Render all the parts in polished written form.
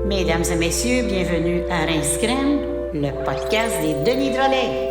Mesdames et messieurs, bienvenue à Rince Crème, le podcast des Denis Drolet.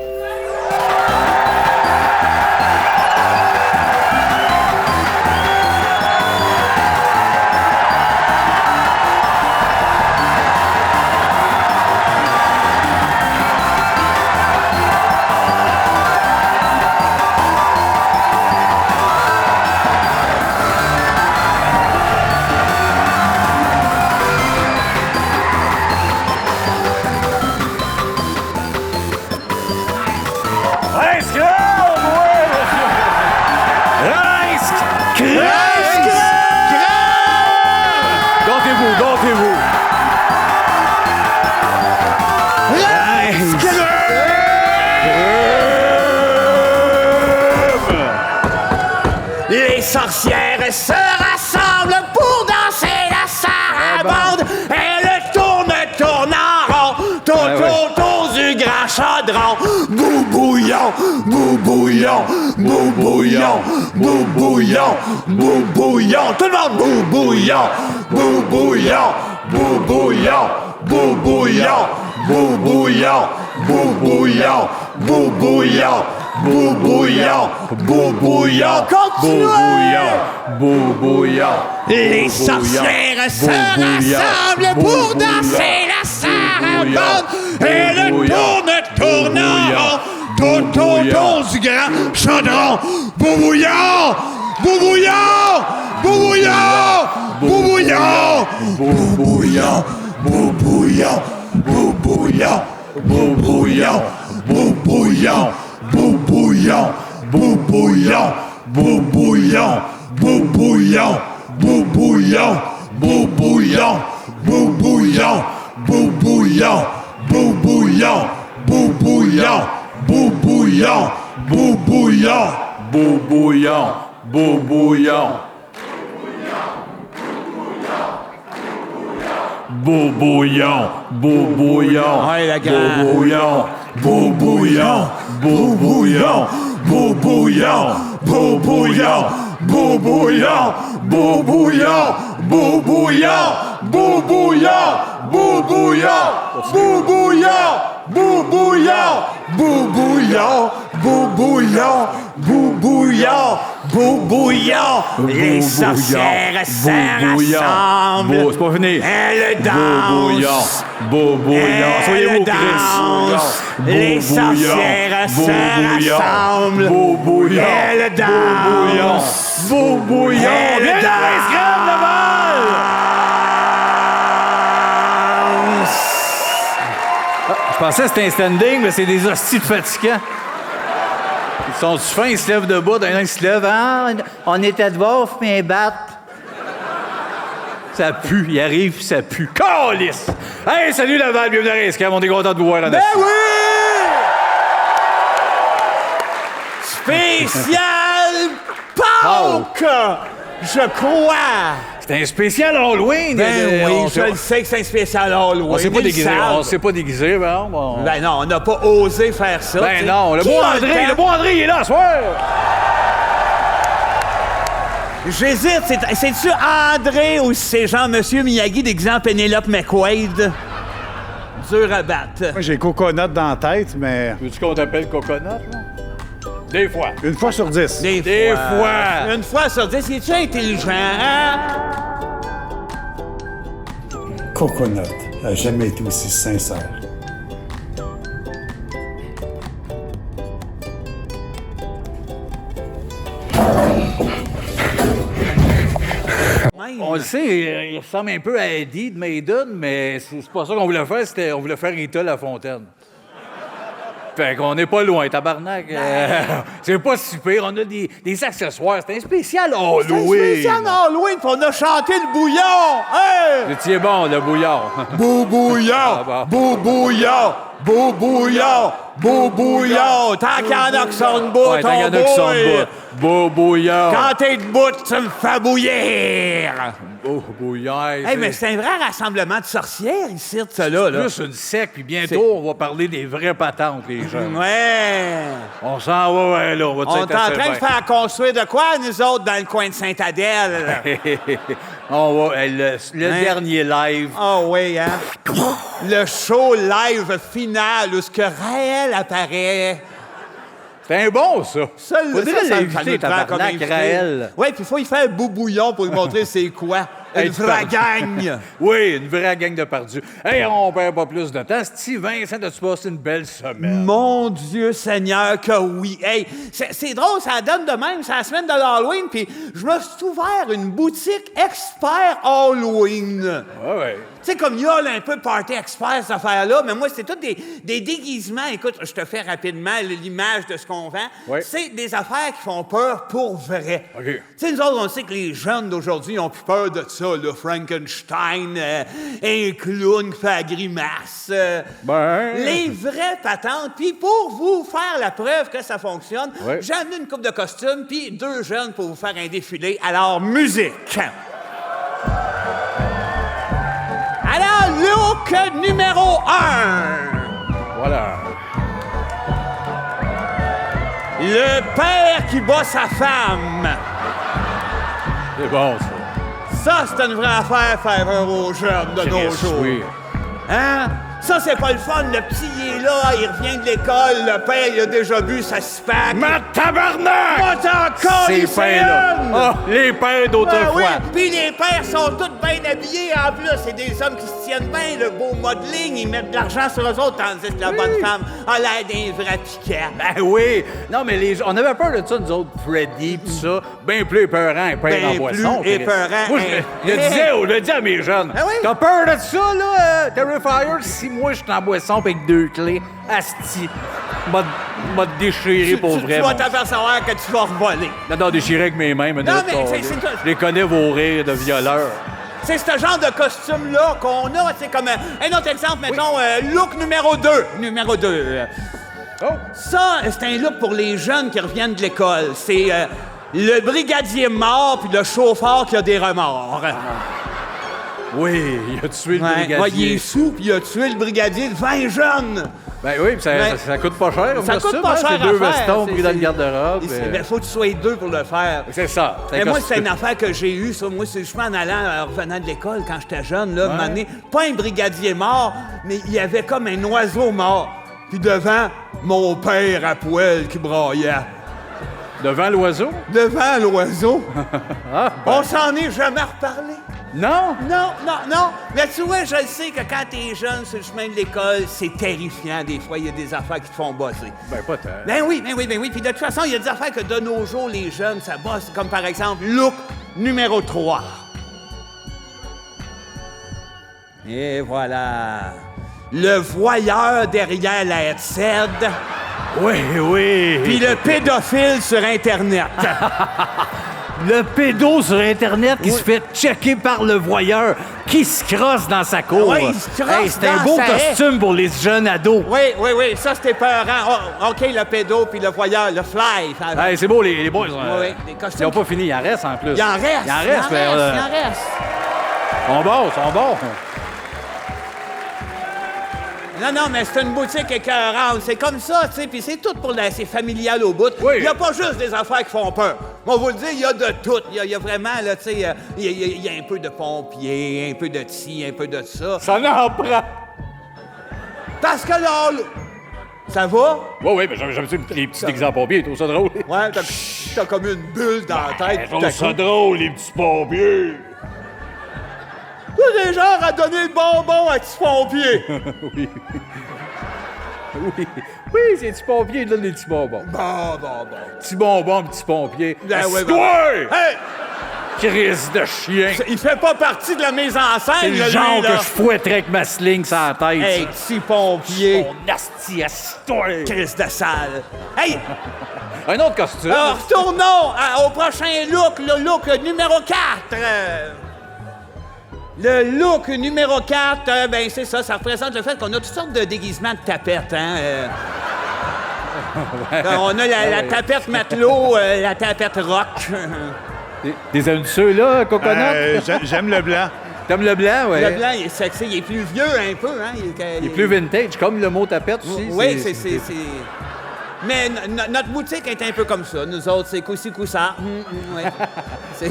Les sorcières se rassemblent pour danser la sarabande. Elles tournent en rond, tout autour du grand chaudron. Boubouillon, boubouillon, boubouillon, boubouillon, boubouillon. Tout le monde boubouillon, boubouillon, boubouillon, boubouillon, boubouillon, boubouillon, boubouillon. Boubouillon, boubouillon, continuez! Boubouillon. Les sorcières se rassemblent pour danser la sarabande. Elles tournent en rond, tout autour du grand chaudron. Boubouillon, boubouillon, boubouillon, boubouillon, boubouillon, boubouillon, boubouillon, boubouillon, boubouillon. Boubouillon, boubouillon, boubouillon, boubouillon, boubouillon, boubouillon, boubouillon, boubouillon, boubouillon, boubouillon, boubouillon, boubouillon, Boubouillon. Boubouillon. Boubouillon. Boubouillon. Ouais, la grande. Boubouillon. Boubouillon, boubouillon, boubouillon, boubouillon, boubouillon, boubouillon, boubouillon, boubouillon, boubouillon, boubouillon, boubouillon, boubouillon, boubouillon, boubouillon, boubouillon. Les sorcières se rassemblent. C'est pas fini. Elles dansent. Boubouillon. Soyez-vous, Chris. Les sorcières se rassemblent. Boubouillon. Elles dansent. Boubouillon. Viens dans Rince Crème, Laval! Je pensais que c'était un standing, mais c'est des hosties de fatigants. Ils sont fins, ils se lèvent debout, d'un an, ils se lèvent. Ah, on était dehors, mais battre. Ça pue, il arrive, puis ça pue. Calisse! Hey, salut Laval, bienvenue à Rince Crème, on est content de vous voir. Ben oui! Spécial Pâques! Je crois! C'est un spécial Halloween. Ben oui, je le sais que c'est un spécial Halloween. On s'est pas Ils déguisé, savent. on s'est pas déguisé, bon. Ben non, on n'a pas osé faire ça. Ben t'sais. non, le Qui beau a André, temps? le beau André, il est là, ce soir! J'hésite, c'est-tu André ou c'est Jean-Monsieur Miyagi d'exemple Pénélope McQuaid? Dur à battre. Moi, j'ai Coconut dans la tête, mais Veux-tu qu'on t'appelle Coconut, là? Des fois. une fois sur 10. Des fois. Une fois sur 10, es-tu intelligent, hein? Coconut a jamais été aussi sincère. On le sait, il ressemble un peu à Eddie de Maiden, mais c'est pas ça qu'on voulait faire, on voulait faire Rita Lafontaine. Fait qu'on n'est pas loin, tabarnak. C'est pas si pire, on a des accessoires, c'est un spécial Halloween. C'est un spécial Halloween, puis on a chanté le bouillon! Hey! C'est bon, le bouillard. Boubouillon! Ah, bon. Boubouillon! Beau bouillon! Beau bouillon! Tant qu'il y en a qui sont debout, Ouais, tant qu'il y en a qui sont debout. Beau bouillon. Quand t'es debout, tu me fais bouillir! Beau bouillon. Hey, mais c'est un vrai rassemblement de sorcières ici, de ça là. Plus une sec, puis bientôt, on va parler des vraies patentes, les jeunes. Ouais! On s'en va, ouais, là. On va On est en être assez train de bien. faire construire de quoi, nous autres, dans le coin de Sainte-Adèle? On va, le dernier live. Ah oui, hein? Le show live final où ce que Raël apparaît. C'est un bon, ça. ça Faudrait nous l'inviter, prend comme tabarnak, invité. Raël. Oui, puis il faut y faire beau bouillon pour lui montrer c'est quoi. Une Être vraie perdu. gang. Oui, une vraie gang de perdus. Hey, on perd pas plus de temps. Steve, Vincent, as-tu passé une belle semaine? Mon Dieu Seigneur que oui. Hey, c'est drôle, ça donne de même, c'est la semaine de l'Halloween, puis je me suis ouvert une boutique expert Halloween. Ouais. Tu sais, comme il y a là, un peu de party expert, cette affaire-là, mais moi, c'est tout des déguisements. Écoute, je te fais rapidement l'image de ce qu'on vend. Oui. C'est des affaires qui font peur pour vrai. OK. Tu sais, nous autres, on sait que les jeunes d'aujourd'hui ont plus peur de ça, là. Frankenstein, un clown qui fait la grimace. Les vraies patentes. Puis pour vous faire la preuve que ça fonctionne, Oui. j'ai amené une coupe de costumes puis 2 jeunes pour vous faire un défilé. Alors, musique! Alors, look numéro 1. Voilà. Le père qui bat sa femme. C'est bon, ça. Ça, c'est une vraie affaire, faire peur aux jeunes de nos Chris, jours. oui. Hein? Ça, c'est pas le fun. Le petit, il est là, il revient de l'école. Le père, il a déjà bu sa six-pack. Ma tabarnak! Moi, t'en encore, Ces pères-là. Ah, les pères d'autrefois. oui, puis les pères sont tous bien habillés. En plus, c'est des hommes qui se tiennent bien, le beau modeling. Ils mettent de l'argent sur eux autres, tandis que la bonne femme a l'air d'un vrai piquant. Ben oui! Non, mais on avait peur de ça, nous autres, Freddy, pis ça. Bien plus épeurant, un père Ben en boisson. plus épeurant, Moi, hein. je le dis à mes jeunes. Ben oui. T'as peur de ça, là, Terrifier? Si moi, je suis en boisson avec 2 clés, asti, m'a te déchiré pour vrai. Tu vas mon. t'apercevoir que tu vas revoler. Non, déchiré avec mes mains, mais Non, là, mais c'est ça. je les connais, vos rires de violeurs. C'est ce genre de costume-là qu'on a, tu sais, comme un autre exemple, mettons, look numéro 2. Numéro 2. Oh! Ça, c'est un look pour les jeunes qui reviennent de l'école. C'est le brigadier mort puis le chauffeur qui a des remords. Oui, il a tué le brigadier. Ouais, il est sous puis il a tué le brigadier devant les jeunes. Ben oui, pis Ouais. ça coûte pas cher comme Ça coûte costume, pas hein, cher c'est 2 à faire. vestons pris dans le garde-robe. Il faut que tu sois 2 pour le faire. C'est ça. Mais moi, c'est costume. une affaire que j'ai eue, ça. Moi, c'est justement en allant, revenant de l'école, quand j'étais jeune, là, un moment donné, pas un brigadier mort, mais il y avait comme un oiseau mort. Puis devant, mon père à poil qui braillait. Devant l'oiseau? Devant l'oiseau. Ah, On s'en est jamais reparlé. non? Non. Mais tu vois, je le sais que quand t'es jeune sur le chemin de l'école, c'est terrifiant. Des fois, il y a des affaires qui te font bosser. Ben pas tant. Ben oui. Puis de toute façon, il y a des affaires que de nos jours, les jeunes, ça bosse. Comme par exemple, look numéro 3. Et voilà. Le voyeur derrière la headset. Oui. Puis le pédophile sur Internet. Le pédo sur Internet qui se fait checker par le voyeur, qui se crosse dans sa cour. Ouais, il se crosse Hey, c'est un dans beau sa haie. costume pour les jeunes ados. Oui, ça c'était peurant. Oh, OK, le pédo puis le voyeur, le fly. Hey, c'est beau, les boys. Oui, des costumes Ils n'ont pas fini, il en reste en plus. Il en reste. Il en reste, mais. Il en reste. On bons. Non, mais c'est une boutique écœurante. C'est comme ça, tu sais, puis c'est tout pour c'est familial au bout. Oui. Il n'y a pas juste des affaires qui font peur. On va vous le dire, il y a de tout. Il y a vraiment, là, tu sais, il y a un peu de pompiers, un peu de ci, un peu de ça. Ça n'en prend. Parce que là, ça va? Oui, mais j'aime ça les petits exemples pompiers, je trouve ça drôle. Ouais, t'as comme une bulle dans la tête. Je trouve ça drôle, les petits pompiers. Toi, des gens à donner le bonbon à petits pompiers. Oui, c'est les petits pompiers, ils donnent des petits bonbons. Bon. Petits bonbons, petits pompiers. Ben ouais, Assis-toi! Hey! Crise de chien! Il fait pas partie de la mise en scène, C'est le lui, genre là. que je fouetterais avec ma sling sur la tête. Hey, petit pompier. Mon asti, assis-toi! Crise de salle. Hey! Un autre costume. Alors, retournons au prochain look, le look numéro 4. Le look numéro 4, ben c'est ça représente le fait qu'on a toutes sortes de déguisements de tapettes, hein. On a la tapette matelot, la tapette rock. Des aimes ceux-là, coconut? J'aime le blanc. T'aimes le blanc, oui. Le blanc, il est sexy, il est plus vieux un peu, hein. Il est plus vintage, comme le mot tapette aussi. Oui, c'est... Mais notre boutique est un peu comme ça. Nous autres, c'est coussi coussa. Ouais. C'est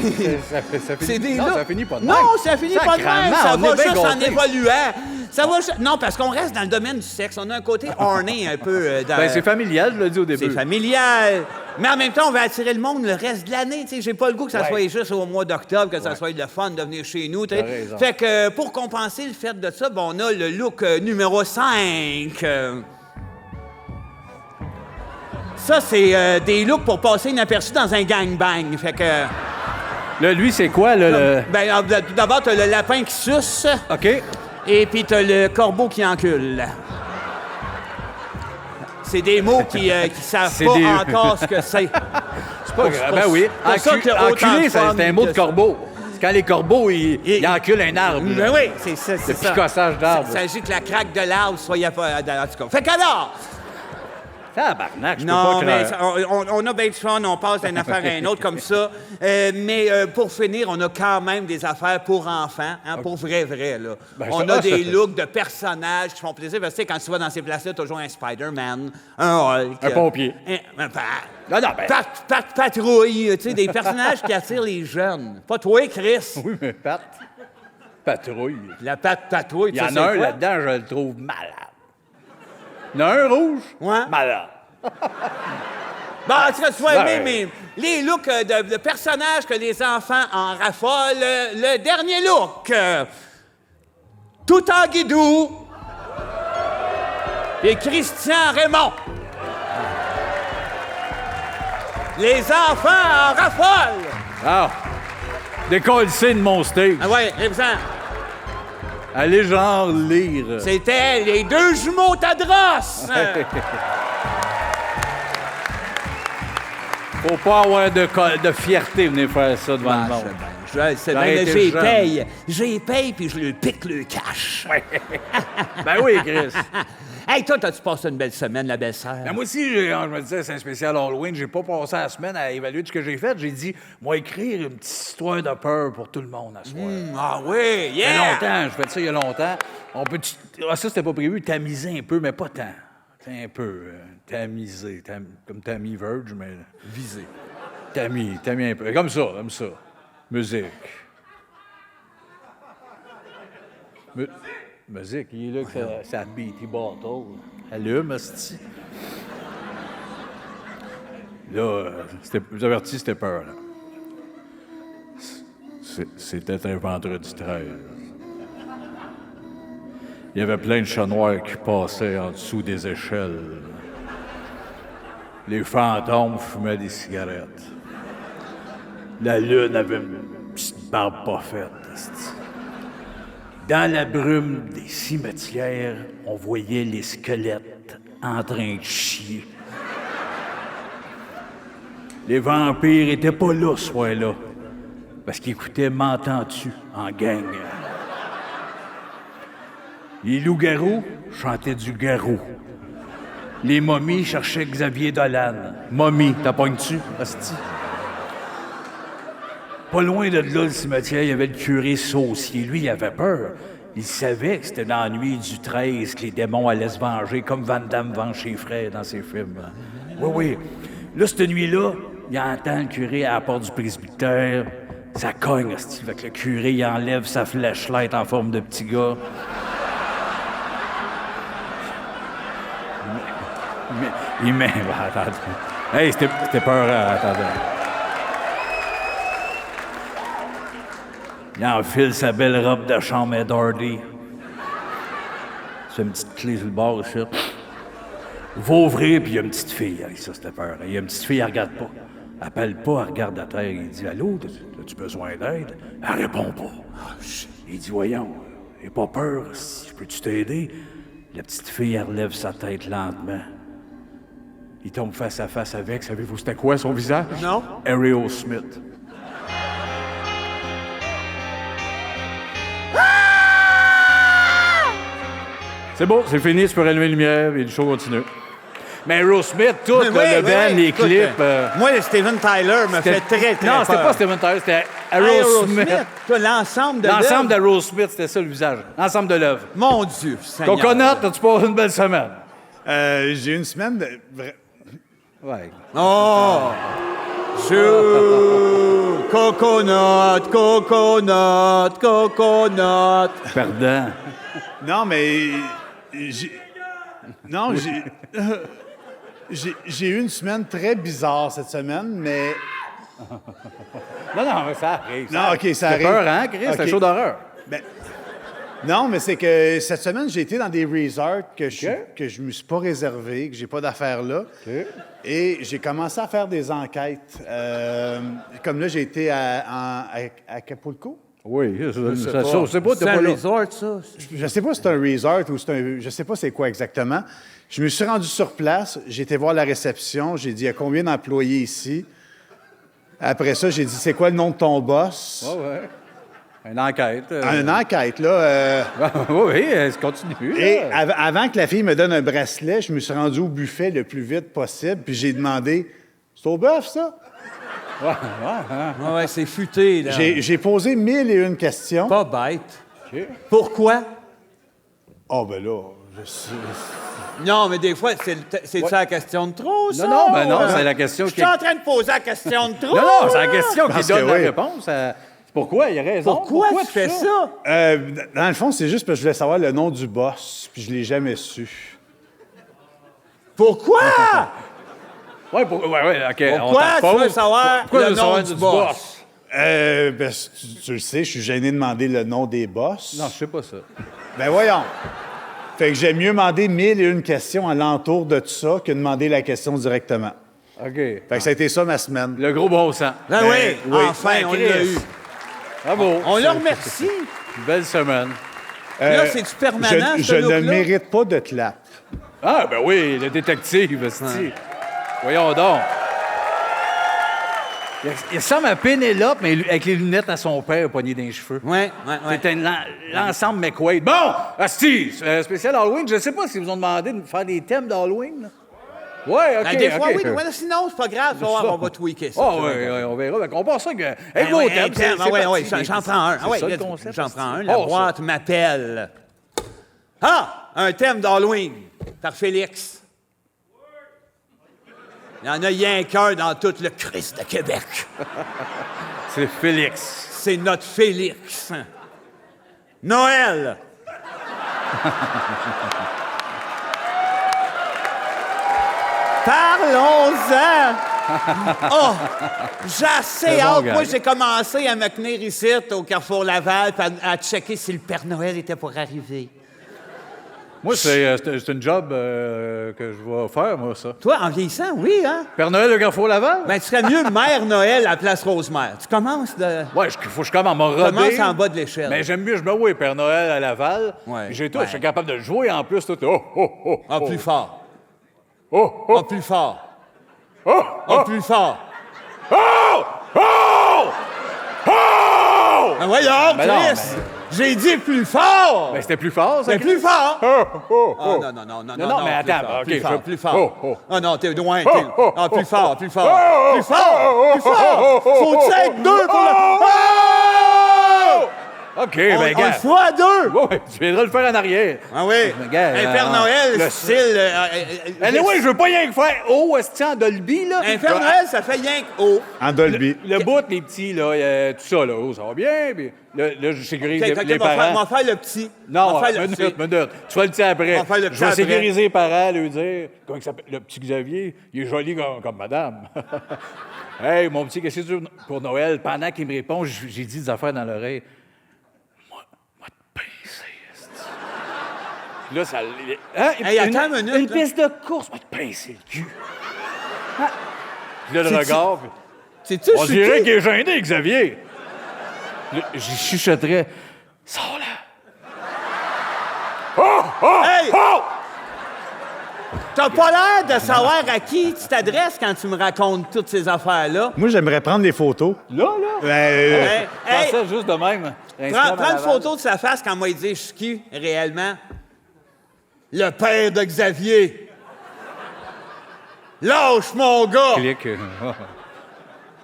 des non, looks. ça finit pas de même. Non, ça finit pas de même. Ça va juste en gâtés. évoluant. Ça va non, parce qu'on reste dans le domaine du sexe. On a un côté orné un peu. Ben, c'est familial, je l'ai dit au début. C'est familial. Mais en même temps, on va attirer le monde le reste de l'année. Tu sais, j'ai pas le goût que ça soit juste au mois d'octobre, que ça soit le fun de venir chez nous. Tu sais. Fait que pour compenser le fait de ça, ben, on a le look numéro 5. Ça, c'est des looks pour passer inaperçu dans un gangbang. Fait que... Là, lui, c'est quoi, là? Ben, tout d'abord, t'as le lapin qui suce. OK. Et puis t'as le corbeau qui encule. C'est des mots qui savent pas encore ce que c'est. C'est pas grave. Ben oui. Enculer, c'est un mot de corbeau. C'est quand les corbeaux, ils enculent un arbre. Ben oui, c'est ça. Le picossage d'arbre. Il s'agit que la craque de l'arbre soit pas... En tout cas. Fait qu'alors... Tabarnak, je peux Non, pas mais croire. on a bien du fun, on passe d'une affaire à une autre comme ça. Mais pour finir, on a quand même des affaires pour enfants, hein, pour vrai, là. Ben, on a des looks de personnages qui font plaisir. Parce que quand tu vas dans ces places-là, tu as toujours un Spider-Man, un Hulk. Un pompier. Patrouille, tu sais, des personnages qui attirent les jeunes. Pas toi, Chris. Oui, mais patrouille. La patrouille, Il y en a un là-dedans, je le trouve malade. Il y en a un rouge? Ouais. Malade. Bon, tu vas aimer, mais les looks de personnages que les enfants en raffolent. Le dernier look. Tout en guidou. Et Christian Raymond. Les enfants en raffolent. Ah! Décolle-c'est de mon stage. Ah ouais, représente. Allez, genre, lire. C'était les deux jumeaux Tadros. Faut pas avoir de fierté venir faire ça devant le monde. J'ai paye, puis je lui pique le cash. Ben oui, Chris. Hey, toi, t'as-tu passé une belle semaine, la belle-sœur? Ben moi aussi, je me disais, c'est un spécial Halloween. J'ai pas passé la semaine à évaluer ce que j'ai fait. J'ai dit, moi, écrire une petite histoire de peur pour tout le monde à ce soir. Ah oui, Il y a yeah! longtemps, je fais ça il y a longtemps. On peut... ça, c'était pas prévu, tamiser un peu, mais pas tant. Un peu, tamiser, comme Tammy Verge, mais... Visé. Tammy un peu, comme ça. Musique. Musique, il est là que ça beat, bottle. Allume, asti. Là, je vous avertis, c'était peur, là. C'était un vendredi 13. Il y avait plein de chats noirs qui passaient en dessous des échelles. Les fantômes fumaient des cigarettes. La lune avait une petite barbe pas faite, asti. Dans la brume des cimetières, on voyait les squelettes en train de chier. Les vampires étaient pas là ce soir-là, parce qu'ils écoutaient M'entends-tu en gang. Les loups-garous chantaient du garou. Les momies cherchaient Xavier Dolan. Momie, t'as pognes-tu, hostie? Pas loin de là, le cimetière, il y avait le curé Saucier. Lui, il avait peur. Il savait que c'était dans la nuit du 13 que les démons allaient se venger, comme Van Damme venge ses frères dans ses films. Oui. Là, cette nuit-là, il entend le curé à la porte du presbytère. Ça cogne, hostie. Fait que le curé, il enlève sa flashlight en forme de petit gars. Il met... Attends. Hey, c'était peur. Attends. Il enfile sa belle robe de chambre Eddardy. C'est une petite clé sur le bord, ici. Il va ouvrir, puis il y a une petite fille. Hey, ça, c'était peur. Il y a une petite fille, elle regarde pas. Elle appelle pas, elle regarde à terre. Il dit « Allô, as-tu besoin d'aide? » Elle répond pas. Il dit « Voyons, j'ai pas peur. Je peux-tu t'aider? » La petite fille, elle relève sa tête lentement. Il tombe face à face avec. Savez-vous c'était quoi son visage? Non. Ariel Smith. Ah! C'est bon, c'est fini, tu peux rallumer les lumières et le show continue. Mais Aerosmith, tout, Oui, le oui, band, oui, les écoute, clips... Moi, Steven Tyler me fait très, très Non, c'était peur. pas Steven Tyler, c'était Aerosmith. Toi, l'ensemble de L'ensemble l'œuvre. d'Aerosmith, c'était ça le visage. L'ensemble de l'œuvre. Mon Dieu, Seigneur. Coconut, as-tu passé une belle semaine? J'ai une semaine de... Ouais. Oh! Chou! Coconut, coconut, coconut. Pardon. Non, mais... Non, j'ai eu une semaine très bizarre cette semaine, mais... Non, mais ça arrive. Non, OK, ça arrive. C'est peur, hein, Chris? C'est un OK. show d'horreur. Ben, non, mais c'est que cette semaine, j'ai été dans des resorts que je me suis pas réservé, que j'ai pas d'affaires là. Et j'ai commencé à faire des enquêtes. Comme là, j'ai été à Acapulco. Oui, c'est pas, C'est t'es pas un là. resort, ça. Je sais pas si c'est un resort ou c'est un... Je sais pas c'est quoi exactement. Je me suis rendu sur place, j'ai été voir la réception, j'ai dit « Il y a combien d'employés ici? » Après ça, j'ai dit « C'est quoi le nom de ton boss? Ouais. Une enquête. Une enquête, là. Oui, ça continue. Et là. avant que la fille me donne un bracelet, je me suis rendu au buffet le plus vite possible, puis j'ai demandé « C'est au bœuf, ça? » Ouais, c'est futé, là. J'ai posé 1001 questions. Pas bête. Pourquoi? Oh, ben là, je sais... Non, mais des fois, c'est ça la question de trop, ça? Non, ben non, c'est la question Je suis en train de poser la question de trop. Non, c'est la question qui Parce donne que la oui. réponse. Pourquoi? Il y a raison. Pourquoi tu fais ça? Dans le fond, c'est juste parce que je voulais savoir le nom du boss, puis je l'ai jamais su. Pourquoi? Oui, OK. Pourquoi tu veux savoir Pourquoi le tu veux nom savoir du boss? Ben, tu le sais, je suis gêné de demander le nom des boss. Non, je sais pas ça. Ben voyons. Fait que j'aime mieux demander 1001 questions alentour de tout ça que demander la question directement. OK. Fait que ça a été ça ma semaine. Le gros bon sang. Ben oui, enfin, on l'a eu. Bravo. On le remercie. Une belle semaine. Là, c'est-tu permanent, je ce ne look-là? mérite pas de clap. Ah, ben oui, le détective, esti. Voyons donc. Il ressemble à Pénélope, mais avec les lunettes à son père poignées dans les cheveux. Ouais. C'était l'ensemble McQuaid. Bon, asti, spécial Halloween. Je ne sais pas si vous ont demandé de faire des thèmes d'Halloween. Oui, OK. Ben, des fois, OK. oui, mais sinon, c'est pas grave. On va tweaker ça. Ah oui, on verra. On pense ça que... Ben Hey, gros oui, thème, thème. c'est Oui, parti. j'en prends un. C'est ça, le Let's go. concept, J'en asti. prends un. La Oh, ça. boîte m'appelle. Ah! Un thème d'Halloween par Félix. Il y en a rien qu'un dans tout le Christ de Québec. C'est Félix. C'est notre Félix. Noël. Parlons-en. Oh, j'ai assez C'est bon, hâte. gars. Moi, j'ai commencé à me tenir ici, au Carrefour Laval, puis à checker si le Père Noël était pour arriver. Moi, c'est une job que je vais faire, moi, ça. Toi, en vieillissant, oui, hein? Père Noël, le Carrefour Laval? Ben, tu serais mieux Mère Noël à la place Rosemère. Tu commences de... Ouais, faut que je commence à me roder. Commence en bas de l'échelle. Mais j'aime mieux, je me vois Père Noël à Laval. Ouais, Puis j'ai tout, ouais. je suis capable de le jouer en plus. Tout. Oh. Ah, plus fort. Oh. Ah, plus fort. Ah, plus fort. Oh! Ben voyons, Ben non, Chris! J'ai dit plus fort! Ben, c'était plus fort, ça. C'est plus fort! Oh. Ah, non, Non, mais plus attends, fort, OK, plus je- fort, plus fort. Oh. Ah non, t'es loin. Oh. Ah, plus fort, plus fort. Plus fort, plus fort! Faut-tu être deux pour le... Oh! OK, On ben, le gars. fait à deux! Ouais, tu viendras le faire en arrière. Ah oui! Mais, gars, Un Père Noël, le- style... Anyway, je veux pas rien que faire esti en Dolby, là. Un Père Noël, ça fait rien que haut. En Dolby. Le bout, les petits, là, tout ça, là, ça va bien. Puis là, je sécurise OK, les on va parents. faire le petit. Non, on va faire le minute. petit. Tu vas le dire après. On va faire le Je petit vais après. sécuriser les parents, lui dire, comment il s'appelle, le petit Xavier, il est joli comme madame. Hey, mon petit, qu'est-ce que tu veux pour Noël? Pendant qu'il me répond, j'ai dit des affaires dans l'oreille. Moi te pincer, esti. Puis là, ça... Hein? Hey, attends une minute, Une là. piste de course, moi te pincer le cul. Ah. Puis là, le C'est-tu- regard... puis- C'est-tu on chuté? dirait qu'il est gêné, Xavier. Là, j'y chuchoterais. Sors là. Hey! T'as pas l'air de savoir à qui tu t'adresses quand tu me racontes toutes ces affaires-là. Moi, j'aimerais prendre des photos. Là. Hey, hey, Ça, juste de même. prends une photo de sa face quand moi il dit « Je suis qui, réellement? » Le père de Xavier. Lâche, mon gars! Clique.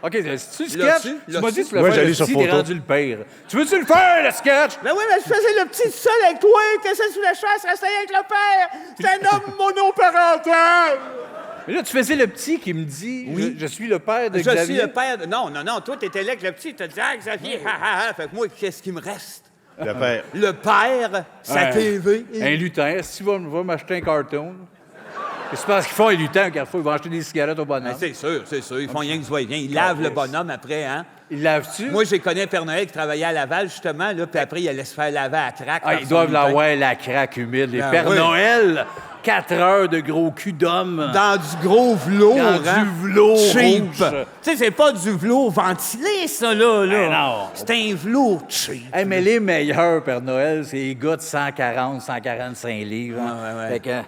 OK, c'est-tu le sketch? L'as-tu? Tu m'as dit que tu Ouais, voulais faire j'allais le sur petit, t'es photo. rendu le père. Tu veux-tu le faire, le sketch? Ben oui, mais je faisais le petit seul avec toi, t'essayais sous la chasse, restais avec le père. C'est un homme monoparental. Mais là, tu faisais le petit qui me dit je suis le père de Je Xavier. suis le père de... Non, toi, t'étais là avec le petit, t'as dit, ah, Xavier, ha, ha, ha. Fait que moi, qu'est-ce qui me reste? Le père. Le père, sa Ouais. TV. Un lutin. Est-ce que tu vas m'acheter un cartoon? C'est parce qu'ils font un lutin, Carrefour, ils vont acheter des cigarettes au bonhomme. Ben, c'est sûr. Ils font rien que du va-et-vient. Ils lavent le bonhomme après, hein? Ils lavent-tu? Moi, j'ai connu un Père Noël qui travaillait à Laval, justement, là, puis après, il allait se faire laver à craque. Ah, par ils son doivent lutin. l'avoir, la craque humide. Les Ben Pères oui. Noël, 4 heures de gros cul d'homme. Dans du gros velours, Dans hein? du velours cheap. rouge. Tu sais, c'est pas du velours ventilé, ça, là. Ben non. C'est un velours cheap. Hey, mais les meilleurs Père Noël, c'est les gars de 140, 145 livres. Hein. Ouais. Fait que...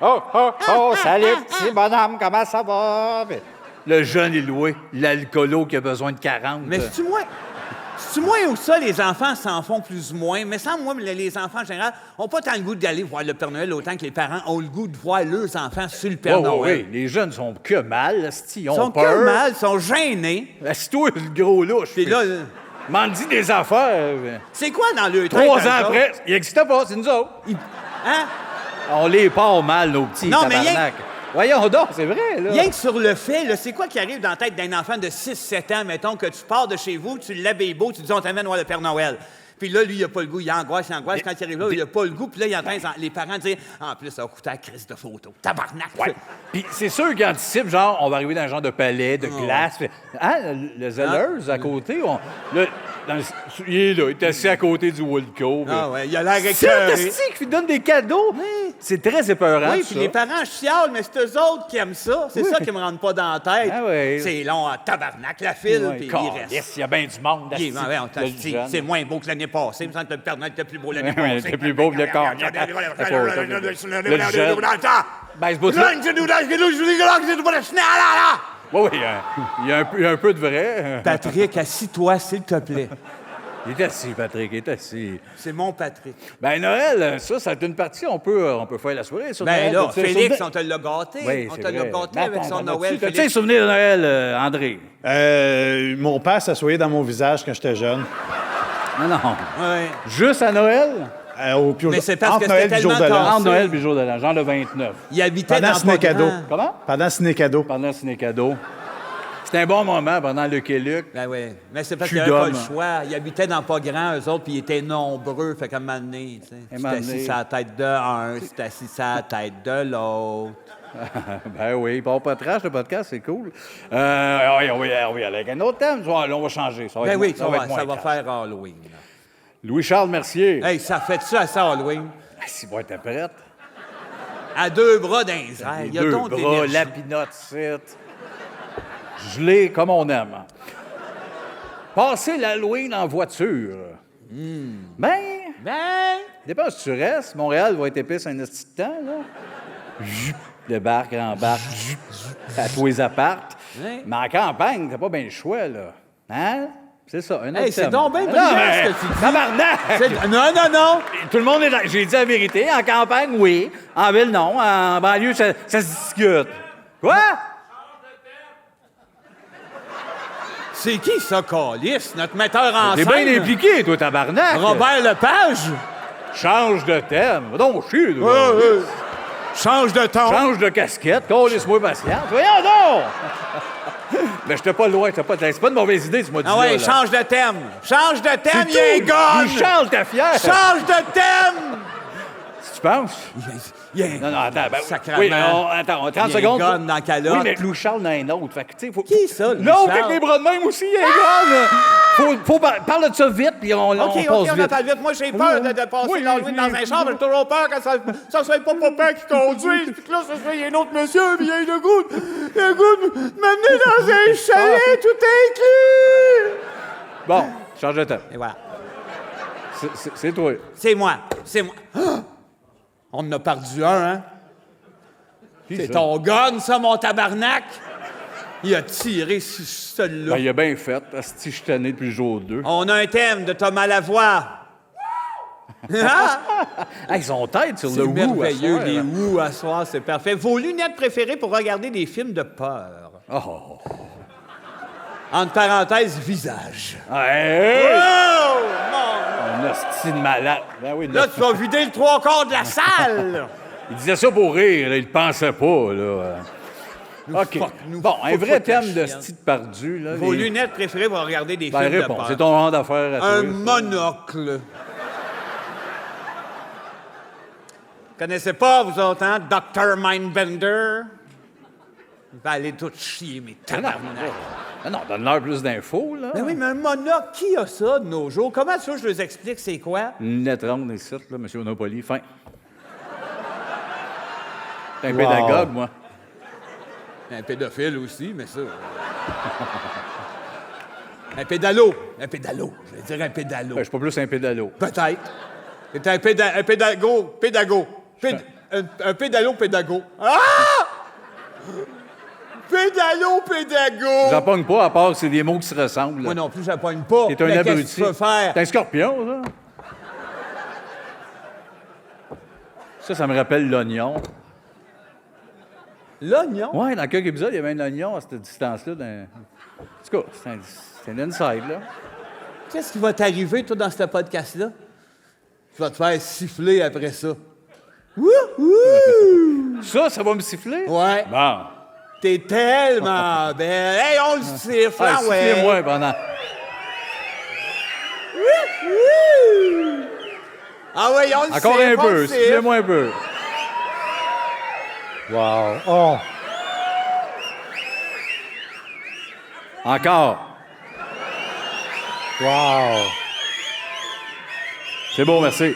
Oh, salut, petit bonhomme, comment ça va? Puis le jeune est loué, l'alcoolo qui a besoin de 40. Mais c'est-tu moi ou ça, les enfants s'en font plus ou moins? Mais sans moi, les enfants, en général, n'ont pas tant le goût d'aller voir le Père Noël autant que les parents ont le goût de voir leurs enfants sur le Père Noël. Oui, les jeunes sont que mal, ils ont Ils sont peur. que mal, ils sont gênés. Assis-toi, le gros louche. Puis là, M'en dis des affaires. c'est quoi dans le 3 ans après, il n'existait pas, c'est nous autres. Hein? On les part mal, nos petits Non, mais tabarnak. Voyons donc, c'est vrai, là. Rien que sur le fait, là, c'est quoi qui arrive dans la tête d'un enfant de 6-7 ans, mettons, que tu pars de chez vous, tu l'habilles beau, tu dis on t'amène voir le Père Noël. Puis là, lui, il a pas le goût, il angoisse. Quand il arrive là, il a pas le goût. Puis là, il entend les parents dire en plus, ça va coûter la crise de photo. Tabarnak! Ouais. Puis c'est sûr qu'ils anticipent, genre, on va arriver dans un genre de palais, de glace. Puis, hein, le Zellers, à côté, il est là, il est assis à côté du Wilco. Ah ouais, il a l'air C'est écœuré. fantastique, qui donne des cadeaux. C'est très épeurant, Oui, ça. puis les parents chialent, mais c'est eux autres qui aiment ça. C'est ça qui me rentre pas dans la tête. Ah ouais. C'est long, tabarnak, la file, Ouais, puis il calisse, reste. il y a bien du monde. Il est- asti, ouais, on t'a le dit, jeune. c'est moins beau que l'année passée. Il me semble que le Père Noël était plus beau l'année Ouais, passée. c'était plus beau que le corps. Le jeune. Ben, c'est pas ça. Oui, il y a un peu de vrai. Patrick, assis-toi, s'il te plaît. Il est assis, Patrick, il est assis. C'est mon Patrick. Ben, Noël, ça c'est une partie, on peut faire la soirée sur Ben Noël. là, Tu sais, Félix, souvenir- on te l'a gâté. Oui, On c'est te l'a vrai. gâté Mais avec attends, son attends, Noël, tu sais, Félix. souvenir de Noël, André? Mon père s'assoyait dans mon visage quand j'étais jeune. Non. Ouais. Juste à Noël? Mais c'est parce entre que Noël c'était et jour de tellement l'an. tard. Entre Noël et jour de l'an, genre le 29. Il habitait Pendant dans Ciné-Cadeau. Pas-Grand. Comment? Pendant Ciné-Cadeau. Pendant le ciné-cadeau. C'était un bon moment pendant le Luc. Ben oui. Mais c'est parce Cul qu'il n'y avait pas le d'homme. choix. Ils habitaient dans pas grand, eux autres, puis ils étaient nombreux. Fait qu'à un moment donné, tu sais, tu moment t'assis donné. sur la tête de un, tu t'assis sur la tête de l'autre. Ben oui, pas trash, le podcast, c'est cool. On va y aller avec un autre thème. Là, on va changer. Ça va Ben être oui, moins- ça va être moins va trash. faire Halloween. là. Louis-Charles Mercier. Hey, ça fait ça à ça, Halloween? Ah, si bon, t'es prête? À deux bras d'un airs. Les Il y a deux donc bras, d'énergie. la pinotte, c'est. Gelé comme on aime. Passer l'Halloween en voiture. Ben, Ben, dépend si tu restes. Montréal va être épice un esti de temps, là. Débarque, rembarque, à tous les appartes. Ouais. Mais en campagne, t'as pas bien le choix, là. Hein? C'est ça, un autre hey, c'est thème. donc bien Non, brillant mais- ce que tu dis. Tabarnak! Non. Tout le monde est là. J'ai dit la vérité. En campagne, oui. En ville, non. En banlieue, ça se discute. Quoi? C'est qui ça, Calis? Notre metteur en T'es scène? bien impliqué, toi, tabarnak. Robert Lepage? Change de thème. Va donc chier, toi. Change de ton. Change de casquette. Laisse-moi patience. Voyons donc! Mais j'étais pas loin. C'est pas de mauvaise idée, tu m'as dit. Ah ouais, là. change de thème. Change de thème, C'est il y a un tout. gun. Il Charles, t'es fier. Change de thème. Tu penses? Non, attends. Ben, Sacrément. oui, attends, 30 Il y a un secondes. gun dans la calotte. Oui, mais Louis-Charles en a un autre. Fait que, tu sais, faut... Qui ça, Louis L'autre Charles? avec les bras de même aussi, il y a un gun. Parle de ça vite, puis on passe OK, on vite. en parle vite. Moi, j'ai peur de passer Oui, l'Halloween dans un char. J'ai toujours peur que ça soit pas papa qui conduise. Puis que là, ça soit un autre monsieur, puis il y a le goût de m'amener dans un chalet tout inclus. Bon, change de thème. Et voilà. C'est toi. C'est moi. Ah! On en a perdu un, hein? C'est ça? ton gun, ça, mon tabarnak? Il a tiré sur celui-là. Ben, il a bien fait. Asti, je suis tanné depuis le jour 2. On a un thème de Thomas Lavoie. Ils sont têtes sur C'est le Woo. merveilleux, à soir, les là. Woo à soir, c'est parfait. Vos lunettes préférées pour regarder des films de peur? Oh. Entre parenthèses, visage. Hey! Oh! Un hostie de malade. Ben oui, Là, tu vas vider le trois quarts de la salle! Il disait ça pour rire, là, il le pensait pas, là. OK. Bon, un vrai thème de style perdu, là. Vos lunettes préférées pour regarder des Ben, films de réponds, peur? c'est ton genre d'affaire à toi. Un ça. monocle. Connaissez pas, vous autres, hein? Dr. Mindbender? Il va aller tout chier, mais Ah non, tabarnak. non, donne-leur plus d'infos, là. Ben oui, mais un monocle, qui a ça de nos jours? Comment ça, je les explique, c'est quoi? Une lettre ronde ici, là, M. Monopoly, fin. T'es un pédagogue, moi. Un pédophile aussi, mais ça... Un pédalo. Un pédalo. Je vais dire un pédalo. Ben, je suis pas plus un pédalo. Peut-être. C'est un pédago. Un pédalo. Ah! Pédalo. J'en pogne pas, à part que c'est des mots qui se ressemblent. Moi non plus, je pogne pas. T'es un Mais abruti. qu'est-ce que tu peux faire? T'es un scorpion, ça. Ça me rappelle l'oignon. L'oignon? Ouais, dans quelques épisodes, il y avait un oignon à cette distance-là. En tout cas, c'est un inside, là. Qu'est-ce qui va t'arriver, toi, dans ce podcast-là? Tu vas te faire siffler après ça. Wouhou! Ça va me siffler? Ouais. Bon. T'es tellement belle. Hey, on le siffle, ah ouais. Sifflez-moi pendant... Wouhou! Ah ouais, on le siffle. Encore un on le peu, siffle. sifflez-moi un peu. Wow. Oh. Encore. Wow. C'est beau, merci.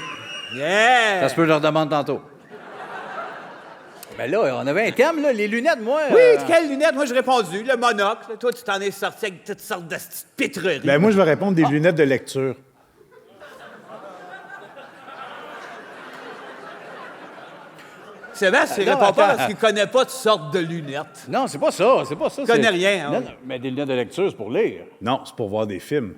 Yeah! Ça se peut, je leur demande tantôt. Ben là, on avait un thème, là, les lunettes, moi. Oui, quelles lunettes? Moi, j'ai répondu. Le monocle. Toi, tu t'en es sorti avec toutes sortes de petites pitreries. Ben moi, je vais répondre des lunettes de lecture. Sébastien, il non, répond pas attends. parce qu'il connaît pas toutes sortes de lunettes. Non, c'est pas ça, c'est pas ça. Je connais c'est- rien, hein, Non, oui. non, mais des lunettes de lecture, c'est pour lire. Non, c'est pour voir des films.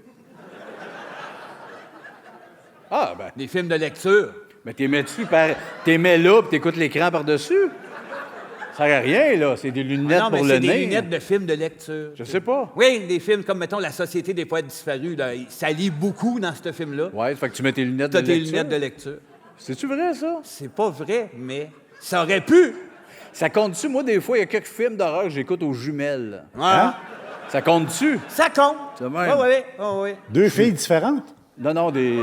Ah, ben, Des films de lecture. mais t'es mets dessus, t'es mets là, puis t'écoutes l'écran par-dessus. Ça sert à rien, là. C'est des lunettes Non, mais pour le c'est des nez. lunettes de films de lecture. Je sais pas. Oui, des films comme, mettons, La Société des poètes disparus. Là. Ça lit beaucoup dans ce film-là. Ouais, fait que tu mets tes lunettes T'as de tes lecture. lunettes de lecture. C'est-tu vrai, ça? C'est pas vrai, mais ça aurait pu. Ça compte-tu? Moi, des fois, il y a quelques films d'horreur que j'écoute aux jumelles. Hein? Ça compte-tu? Ça compte. C'est Oui, même. oui, oui. Deux filles différentes? Non, des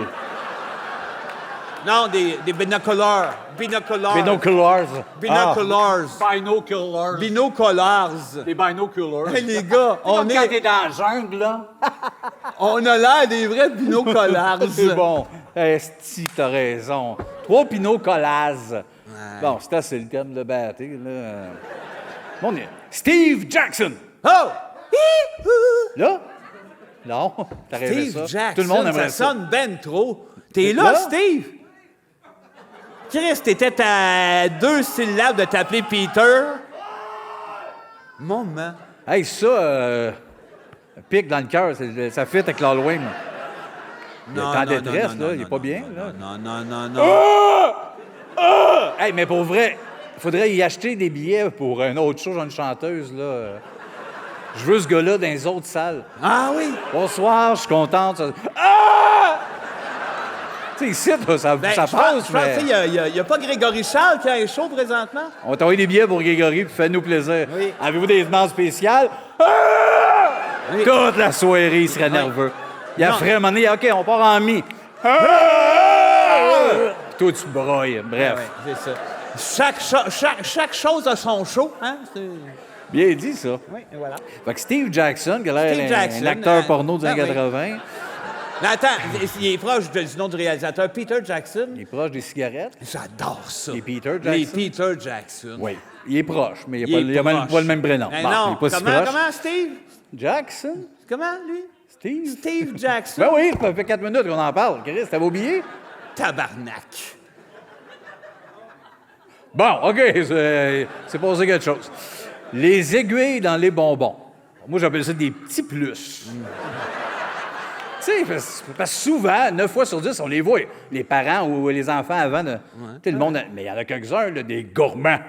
Non, des binoculars. Binoculars. binoculars. Binoculars. Binoculars. Binoculars. Des binoculars. Hey, les gars, Quand on est... t'es dans la jungle, là. On a l'air des vrais binoculars. C'est bon. Esti, t'as raison. 3 pinocolazes. Bon, c'est assez le thème de batté, là. Bon, Steve Jackson. Oh! Hi-hou! Là? Non, t'as rêvé Steve ça. Jackson, Tout le monde aimerait ça ça. sonne ben trop. T'es là, Là? Steve? Chris, t'étais à 2 syllabes de t'appeler Peter. Moment. Hey, ça, pique dans le cœur, ça fit avec l'Halloween. Il est en détresse, là, il est pas bien, là. Non. Hey, mais pour vrai, il faudrait y acheter des billets pour un autre show, genre une chanteuse, là. Je veux ce gars-là dans les autres salles. Ah oui? Bonsoir, je suis contente. Ah! Tu sais, ici, là, ça Ben, passe, je pense, mais... il n'y a pas Grégory Charles qui a un show présentement? On va t'envoyer des billets pour Grégory, puis fais-nous plaisir. Oui. Avez-vous des demandes spéciales? Ah! Oui. Toute la soirée, il serait nerveux. Il a Non. vraiment dit, OK, on part en mi. Ah! Puis toi, tu broyes. Bref. Ouais, c'est ça. Chaque chose a son show, hein? Bien dit, ça. Oui, et voilà. Fait que Steve Jackson, qui a l'air Steve un Jackson, acteur porno des ben années oui. 80, Mais attends, il est proche du nom du réalisateur Peter Jackson. il est proche des cigarettes. J'adore ça. Les Peter Les Jackson. Peter Jackson. Oui. Il est proche, mais il Il n'a est même proche. pas le même prénom. Ben Bon, il non, n'est pas si proche. comment, Steve? Jackson? Comment, lui? Steve? Steve Jackson. Ben oui, ça fait 4 minutes qu'on en parle. Chris, t'avais oublié? Tabarnak. Bon, OK, c'est passé quelque chose. Les aiguilles dans les bonbons. Moi, j'appelle ça des petits plus. Tu sais, parce que souvent, 9 fois sur 10, on les voit. Les parents ou les enfants avant. Tu sais, le monde. Mais il y en a quelques-uns, là, des gourmands.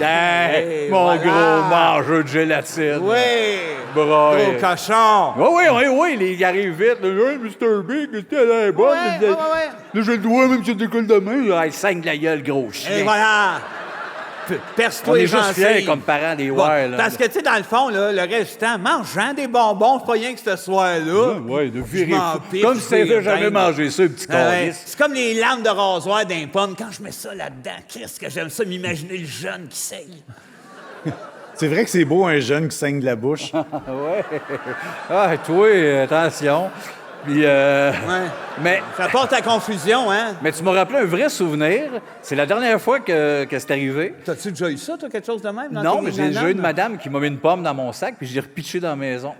Hey, mon voilà. gros mangeur de gélatine. Oui! Broye. Gros cochon! Oui, ils arrivent vite. Là, hey, Mr. Big, c'était la bonne. Ouais. Là, j'ai le droit, même si c'est décolle demain. Là, il saigne de la gueule, gros chien. Et voilà! Perce-toi On est les juste gencives. fiers comme parents des ouais, là. Parce que, tu sais, dans le fond, là, le reste du temps, mangeant des bonbons, c'est pas rien que ce soir-là. Ouais, de virer Je m'en fou. piffe, Comme si t'avais jamais dingue. mangé ça, petit Ah ouais. calice. C'est comme les lames de rasoir d'un pomme. Quand je mets ça là-dedans, qu'est-ce que j'aime ça, m'imaginer le jeune qui saigne. C'est vrai que c'est beau, un jeune qui saigne de la bouche. Ouais. Ah, toi, attention. Puis, mais, Ça porte à confusion, hein? mais tu m'as rappelé un vrai souvenir. C'est la dernière fois que c'est arrivé. T'as-tu déjà eu ça, toi, quelque chose de même? Dans Non, tes mais j'ai déjà eu une nananes? madame qui m'a mis une pomme dans mon sac, puis je l'ai repitché dans la maison.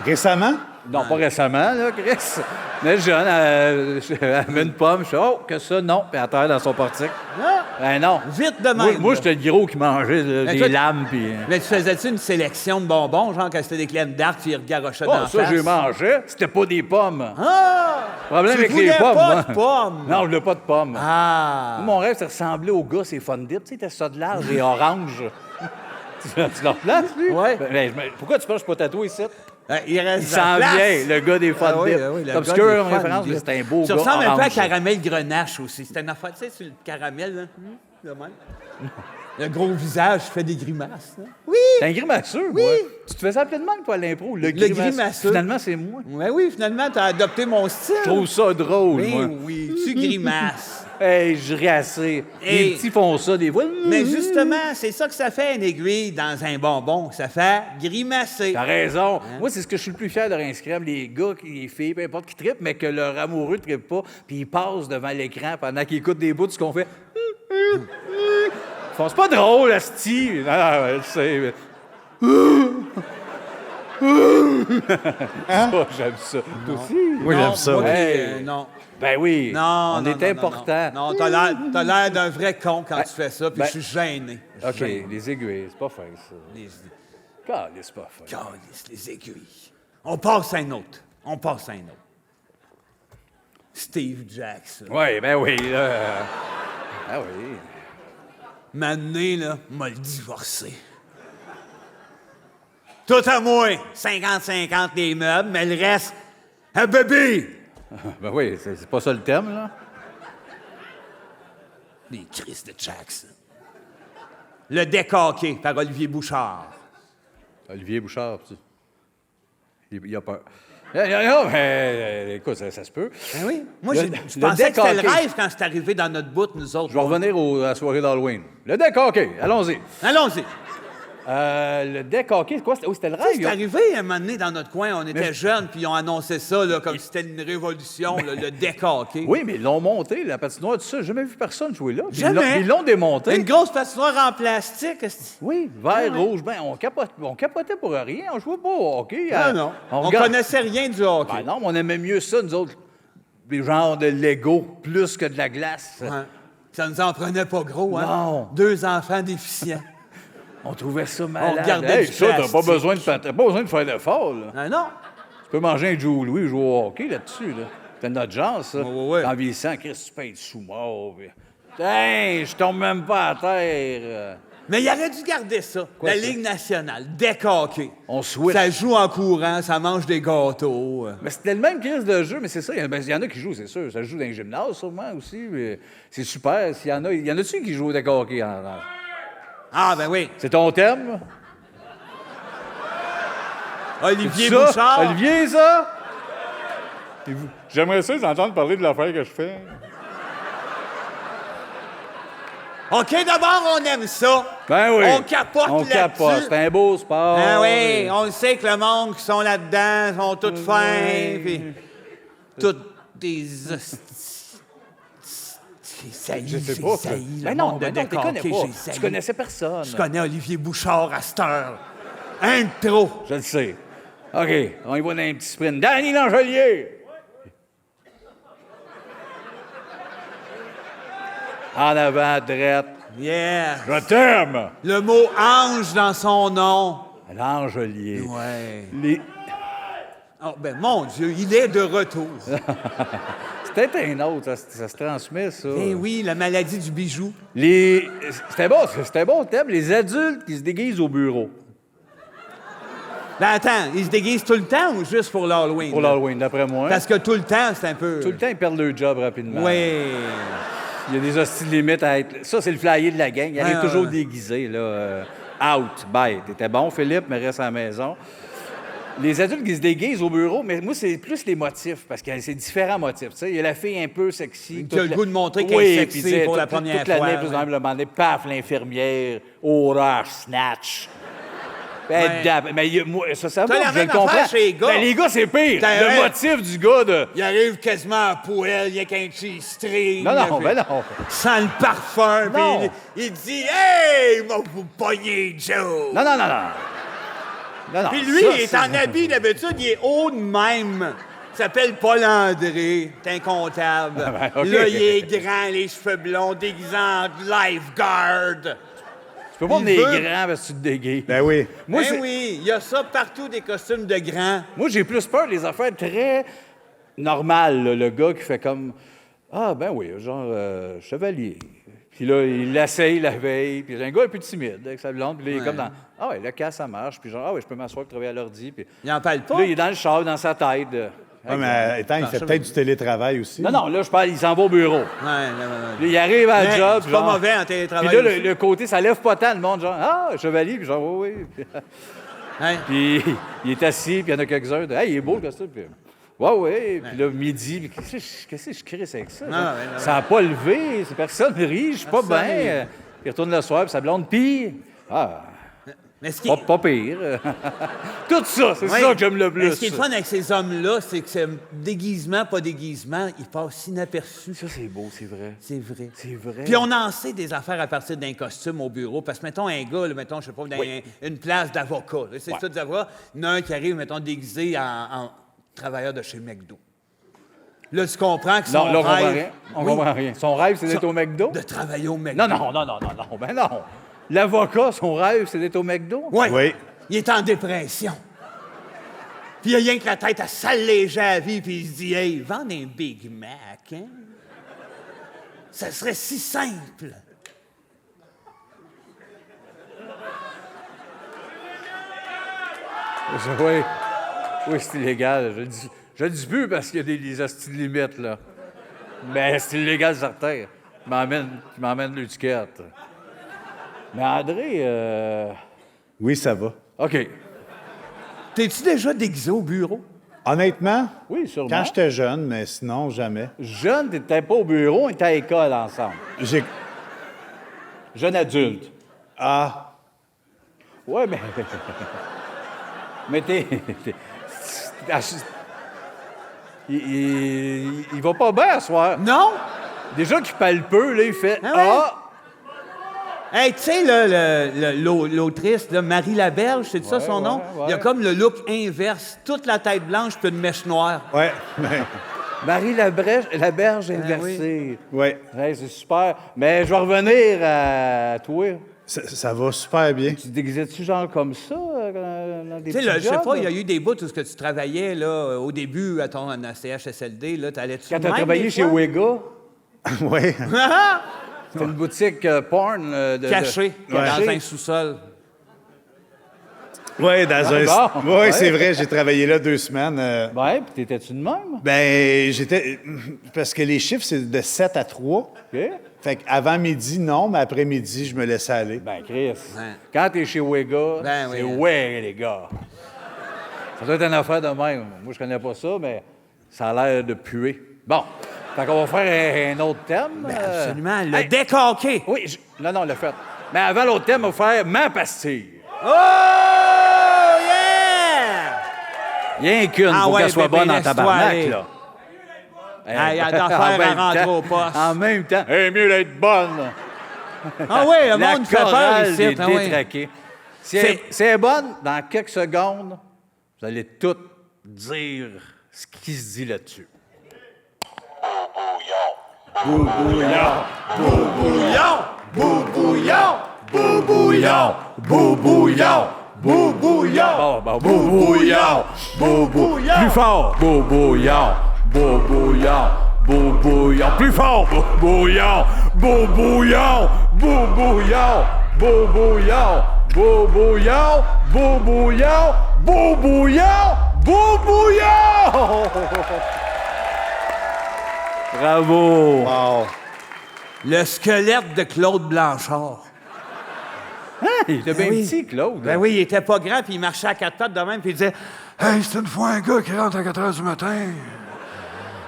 Récemment? Non, pas récemment, là, Chris. Mais jeune, elle met une pomme, je fais « Oh, que ça, non! » Puis elle terre dans son portique. Ah, Ben non. vite de même. Moi là. j'étais le gros qui mangeait là, Mais des toi, lames, puis... Mais tu faisais-tu une sélection de bonbons, genre quand c'était des clèmes d'arc, tu y regarochais dans Oh, la ça, face? j'ai mangé. C'était pas des pommes. Ah! Problème Tu avec les voulais pommes, pas moi. de pommes? Non, je voulais pas de pommes. Ah! Mon rêve, c'est ressembler au gars, c'est Fun Dip. Tu sais, t'as ça de large et orange. tu leur places, lui? Ouais. Pourquoi tu penses que je suis pas tatoué ici? Il reste Il de la s'en place. vient, le gà des Fun Ah oui, Dip. ah oui, le C'est gars obscur des en Fun référence, Dip. mais c'est un beau Tu gars ressembles un peu à orange. Caramel Grenache aussi. C'était une affaire, tu sais, sur le caramel, là. De même. Le gros visage fait des grimaces. Hein? Oui! T'es un grimaceux, Oui. moi. Tu te faisais appeler de même, toi, à l'impro. Le grimaceux. Finalement, c'est moi. Ouais, oui, finalement, t'as adopté mon style. Je trouve ça drôle, moi. Ben oui, tu grimaces. Hey, je ris assez. Hey. Les petits font ça des fois. Mais justement, c'est ça que ça fait, une aiguille dans un bonbon. Ça fait grimacer. T'as raison. Moi, c'est ce que je suis le plus fier de Rince Crème. Les gars, les filles, peu importe, qui trippent, mais que leur amoureux ne trippe pas, puis ils passent devant l'écran pendant qu'ils écoutent des bouts de ce qu'on fait. Ils font, c'est pas drôle, asti. Ah, ouais, je sais. Oh, j'aime ça. Toi aussi? Moi, j'aime ça. Moi, ouais. Hey. non. Ben oui. Non, On non, est non, important. Non, non. T'as l'air d'un vrai con quand tu fais ça, puis ben- je suis gêné. OK, les aiguilles, c'est pas fin, ça. Les... C'est pas fin. Calisse, les aiguilles. On passe à un autre. Steve Jackson. Oui, ben oui, là. Ah oui. Mané, là, m'a le divorcé. Tout à moi, 50-50 les meubles, mais le reste, un bébé! Ben oui, c'est pas ça le thème, là. Les Chris de Jackson. Le décaqué par Olivier Bouchard. Olivier Bouchard, tu... il a peur. Non, mais écoute, ça se peut. Ben oui. Moi, Le- je le pensais que c'était le décaqué. rêve quand c'est arrivé dans notre bout, nous autres. Je vais revenir à la soirée d'Halloween. Le deck hockey, allons-y. Allons-y. Le deck hockey, c'est quoi? C'était le Tu sais, rêve? c'est arrivé un moment donné dans notre coin, on était jeunes, puis ils ont annoncé ça là, comme si c'était une révolution, là, le décaqué. Oui, mais ils l'ont monté, la patinoire, tout ça. J'ai jamais vu personne jouer là. Puis Jamais. Ils l'ont démonté. Une grosse patinoire en plastique. est-ce- Oui, vert, rouge, ben, on capotait pour rien. On jouait pas au hockey. Non. On regarde- connaissait rien du hockey. Ben non, mais on aimait mieux ça, nous autres. Des genres de Lego, plus que de la glace. Ouais. Ça nous en prenait pas gros, hein? Non. 2 enfants déficients. On trouvait ça malade. regardait Hey, du ça, t'as pas plastique. besoin t'as pas besoin de faire d'effort, là. Ah non? Tu peux manger un Joe Louis, jouer au hockey là-dessus, là. C'est notre genre, ça. Ouais. En vieillissant, Chris, tu peux être sous-mort. puis- Hey, je tombe même pas à terre. Mais il aurait dû garder ça. Quoi, la ça? Ligue nationale, décaqué. On switch. Ça joue en courant, ça mange des gâteaux. Mais c'était le même crise de jeu, mais c'est ça. Il y en a qui jouent, c'est sûr. Ça joue dans les gymnases, sûrement, aussi. Mais c'est super. Il y en a-tu qui jouent au deck hockey? Ah, ben oui. C'est ton thème? Olivier Ça? Bouchard. Olivier, ça? J'aimerais ça entendre parler de l'affaire que je fais. OK, d'abord, on aime ça. Ben oui. On capote On là-dessus. capote. C'est un beau sport. Ah oui, on le sait que le monde qui sont là-dedans sont tous fins, puis toutes des hosties. J'ai sailli, Je sais j'ai pas. sailli, le Ben non, monde de ben non, tu connais décaqué, pas. j'ai sailli. Tu connaissais personne. Je connais Olivier Bouchard à cette heure. Un de trop. Je le sais. OK, on y va dans un petit sprint. Danny Langelier! En avant, drette. Yeah. Je t'aime! Le mot ange dans son nom. L'Angelier. Ouais. Les... Oh, ben, mon Dieu, il est de retour. C'est peut-être un autre, ça se transmet, ça. Eh oui, la maladie du bijou. C'était un bon thème. Les adultes qui se déguisent au bureau. Ben, attends, ils se déguisent tout le temps ou juste pour l'Halloween? Pour là? l'Halloween, d'après moi. Parce que tout le temps, c'est un peu... Tout le temps, ils perdent leur job rapidement. Oui. Il y a des hosties de limite à être... Ça, c'est le flyer de la gang. Il arrive Ouais, toujours ouais. déguisé, là. Out, bye. T'étais bon, Philippe, mais reste à la maison. Les adultes qui se déguisent au bureau, mais moi, c'est plus les motifs, parce que c'est différents motifs. Tu sais, il y a la fille un peu sexy. Qui a le goût de montrer qu'elle est sexy puis, tu sais, pour la toute première l'année, fois, plus ouais. dans le moment donné, paf, l'infirmière, orage, snatch. Ben, Ouais. mais moi, ça T'as va, la je le même affaire comprends. chez les gars. Ben, les gars, c'est pire. T'as Le vrai. motif du gars de... Il arrive quasiment à poêle, il y a qu'un cheese string. Non, puis- ben non. Sans le parfum, Non. puis il dit « Hey, m'a vous pogné, Joe! » Non. Non, Puis lui, ça, il est en habit, d'habitude, il est haut de même. Il s'appelle Paul-André, c'est un comptable. ben, OK. Là, il est grand, les cheveux blonds, déguisé en lifeguard. Tu peux pas il des veut- grands parce que tu te déguises. Ben oui. Moi, Ben c'est- oui, il y a ça partout, des costumes de grands. Moi, j'ai plus peur des affaires très normales. Là. Le gars qui fait comme ah, ben oui, genre chevalier. Puis là, il l'essaye la veille. Puis un gars un peu timide avec sa blonde. Puis là, il est comme dans ah, ouais, le cas, ça marche. Puis genre, ah, ouais, je peux m'asseoir et travailler à l'ordi. Puis Il en parle pas. là, il est dans le char, dans sa tête. Ouais, mais attends, il fait peut-être du télétravail aussi. Non, là, je parle, il s'en va au bureau. Ouais. Là, il arrive à la Mais job. c'est pas genre- mauvais en télétravail Puis là, aussi. le côté, ça lève pas tant le monde, genre, ah, chevalier, puis genre, oui. Hein? Puis il est assis, puis il y en a quelques-uns, hey, il est beau le costume. Puis, ouais. Puis là, midi, puis qu'est-ce que je crie avec ça? Non, Ça n'a pas levé, personne ne rit, je suis pas Personne bien. rit. Il retourne le soir, puis sa blonde, puis, Mais ce qui pas pire. Tout ça, c'est Ouais. ça que j'aime le Mais plus. ce qui est le fun avec ces hommes-là, c'est que c'est déguisement, pas déguisement, ils passent inaperçus. Ça, c'est beau, c'est vrai. C'est vrai. C'est vrai. Puis on en sait des affaires à partir d'un costume au bureau. Parce que, mettons, un gars, là, mettons, je sais pas, dans une place d'avocat. Là, c'est ça, des avocats. Il y en a un qui arrive, mettons, déguisé en travailleur de chez McDo. Là, tu comprends que son Non, là, on comprend rêve... rien. On Oui. comprend rien. Son rêve, c'est d'être Son- au McDo? De travailler au McDo. Non, ben non. L'avocat, son rêve, c'est d'être au McDo? Ouais. Oui. Il est en dépression. Puis il a rien que la tête à s'alléger à la vie, puis il se dit « Hey, vendre un Big Mac, hein? Ça serait si simple. » Oui, c'est illégal. Je le dis plus parce qu'il y a des hosties de limites, là. Mais c'est illégal, certain. Qui m'emmène l'étiquette. Mais André, Oui, ça va. OK. T'es-tu déjà déguisé au bureau? Honnêtement, Oui, sûrement. quand j'étais jeune, mais sinon, jamais. Jeune, t'étais pas au bureau, on était à l'école ensemble. J'ai. Jeune adulte. Ah, Ouais, mais... mais il va pas bien ce soir. Non? Déjà qu'il parle peu, là, il fait Ah ouais? Ah! Hey, tu sais, là, l'autrice, là, Marie Laberge, c'est ça son nom? ouais. Il y a comme le look inverse, toute la tête blanche puis une mèche noire. ouais. Marie la berge inversée. Ouais. Ouais, c'est super. Mais je vais revenir à toi. Ça va super bien. Tu te déguisais-tu genre comme ça? Dans des Tu sais, petits là, je sais jobs, pas, il y a là? eu des bouts où ce que tu travaillais, là, au début, à ton CHSLD, là, t'allais-tu Quand t'as même travaillé des chez fois? Wega, Oui. c'était une boutique porn. Caché, dans Cachée. un sous-sol. Oui, dans un. bon. Oui, Ouais. c'est vrai, j'ai travaillé là 2 semaines. Ouais, puis t'étais-tu de même? Ben, j'étais. Parce que les chiffres, c'est de 7 à 3. OK. Fait qu'avant midi, non, mais après midi, je me laissais aller. Ben, Chris, Ouais. quand t'es chez Wega, Ben c'est oui. ouais, les gars. Ça doit être une affaire de même. Moi, je connais pas ça, mais ça a l'air de puer. Bon, fait qu'on va faire un autre thème. Absolument, le Hey, décaqué. oui, non, le fait. Mais avant l'autre thème, on va faire ma pastille. Oh, yeah! Rien qu'une, Ah faut ouais, qu'elle soit bébé, bonne en laisse-toi tabarnak, aller. là. Hey, En d'affaires à même rentrer temps- au poste. En même temps, elle est mieux d'être bonne. Ah oui, le La monde fait peur chorale ici. des ah oui. détraqués. Si C'est- elle est bonne, dans quelques secondes, vous allez tout dire ce qui se dit là-dessus. Boubouillon, boubouillon, boubouillon, boubouillon, Boubouillard! Bon, boubouillard! Boubouillard! Plus fort! Boubouillard! Boubouillard! Boubouillard! Plus fort! Boubouillard! Boubouillard! Boubouillard! Boubouillard! Boubouillard! Boubouillard! Boubouillard! Boubouillard! Bravo! Wow. Le squelette de Claude Blanchard. Il était bien oui. petit, Claude. Ben oui, il était pas grand, puis il marchait à quatre pattes de même, puis il disait « Hey, c'est une fois un gars qui rentre à 4 heures du matin.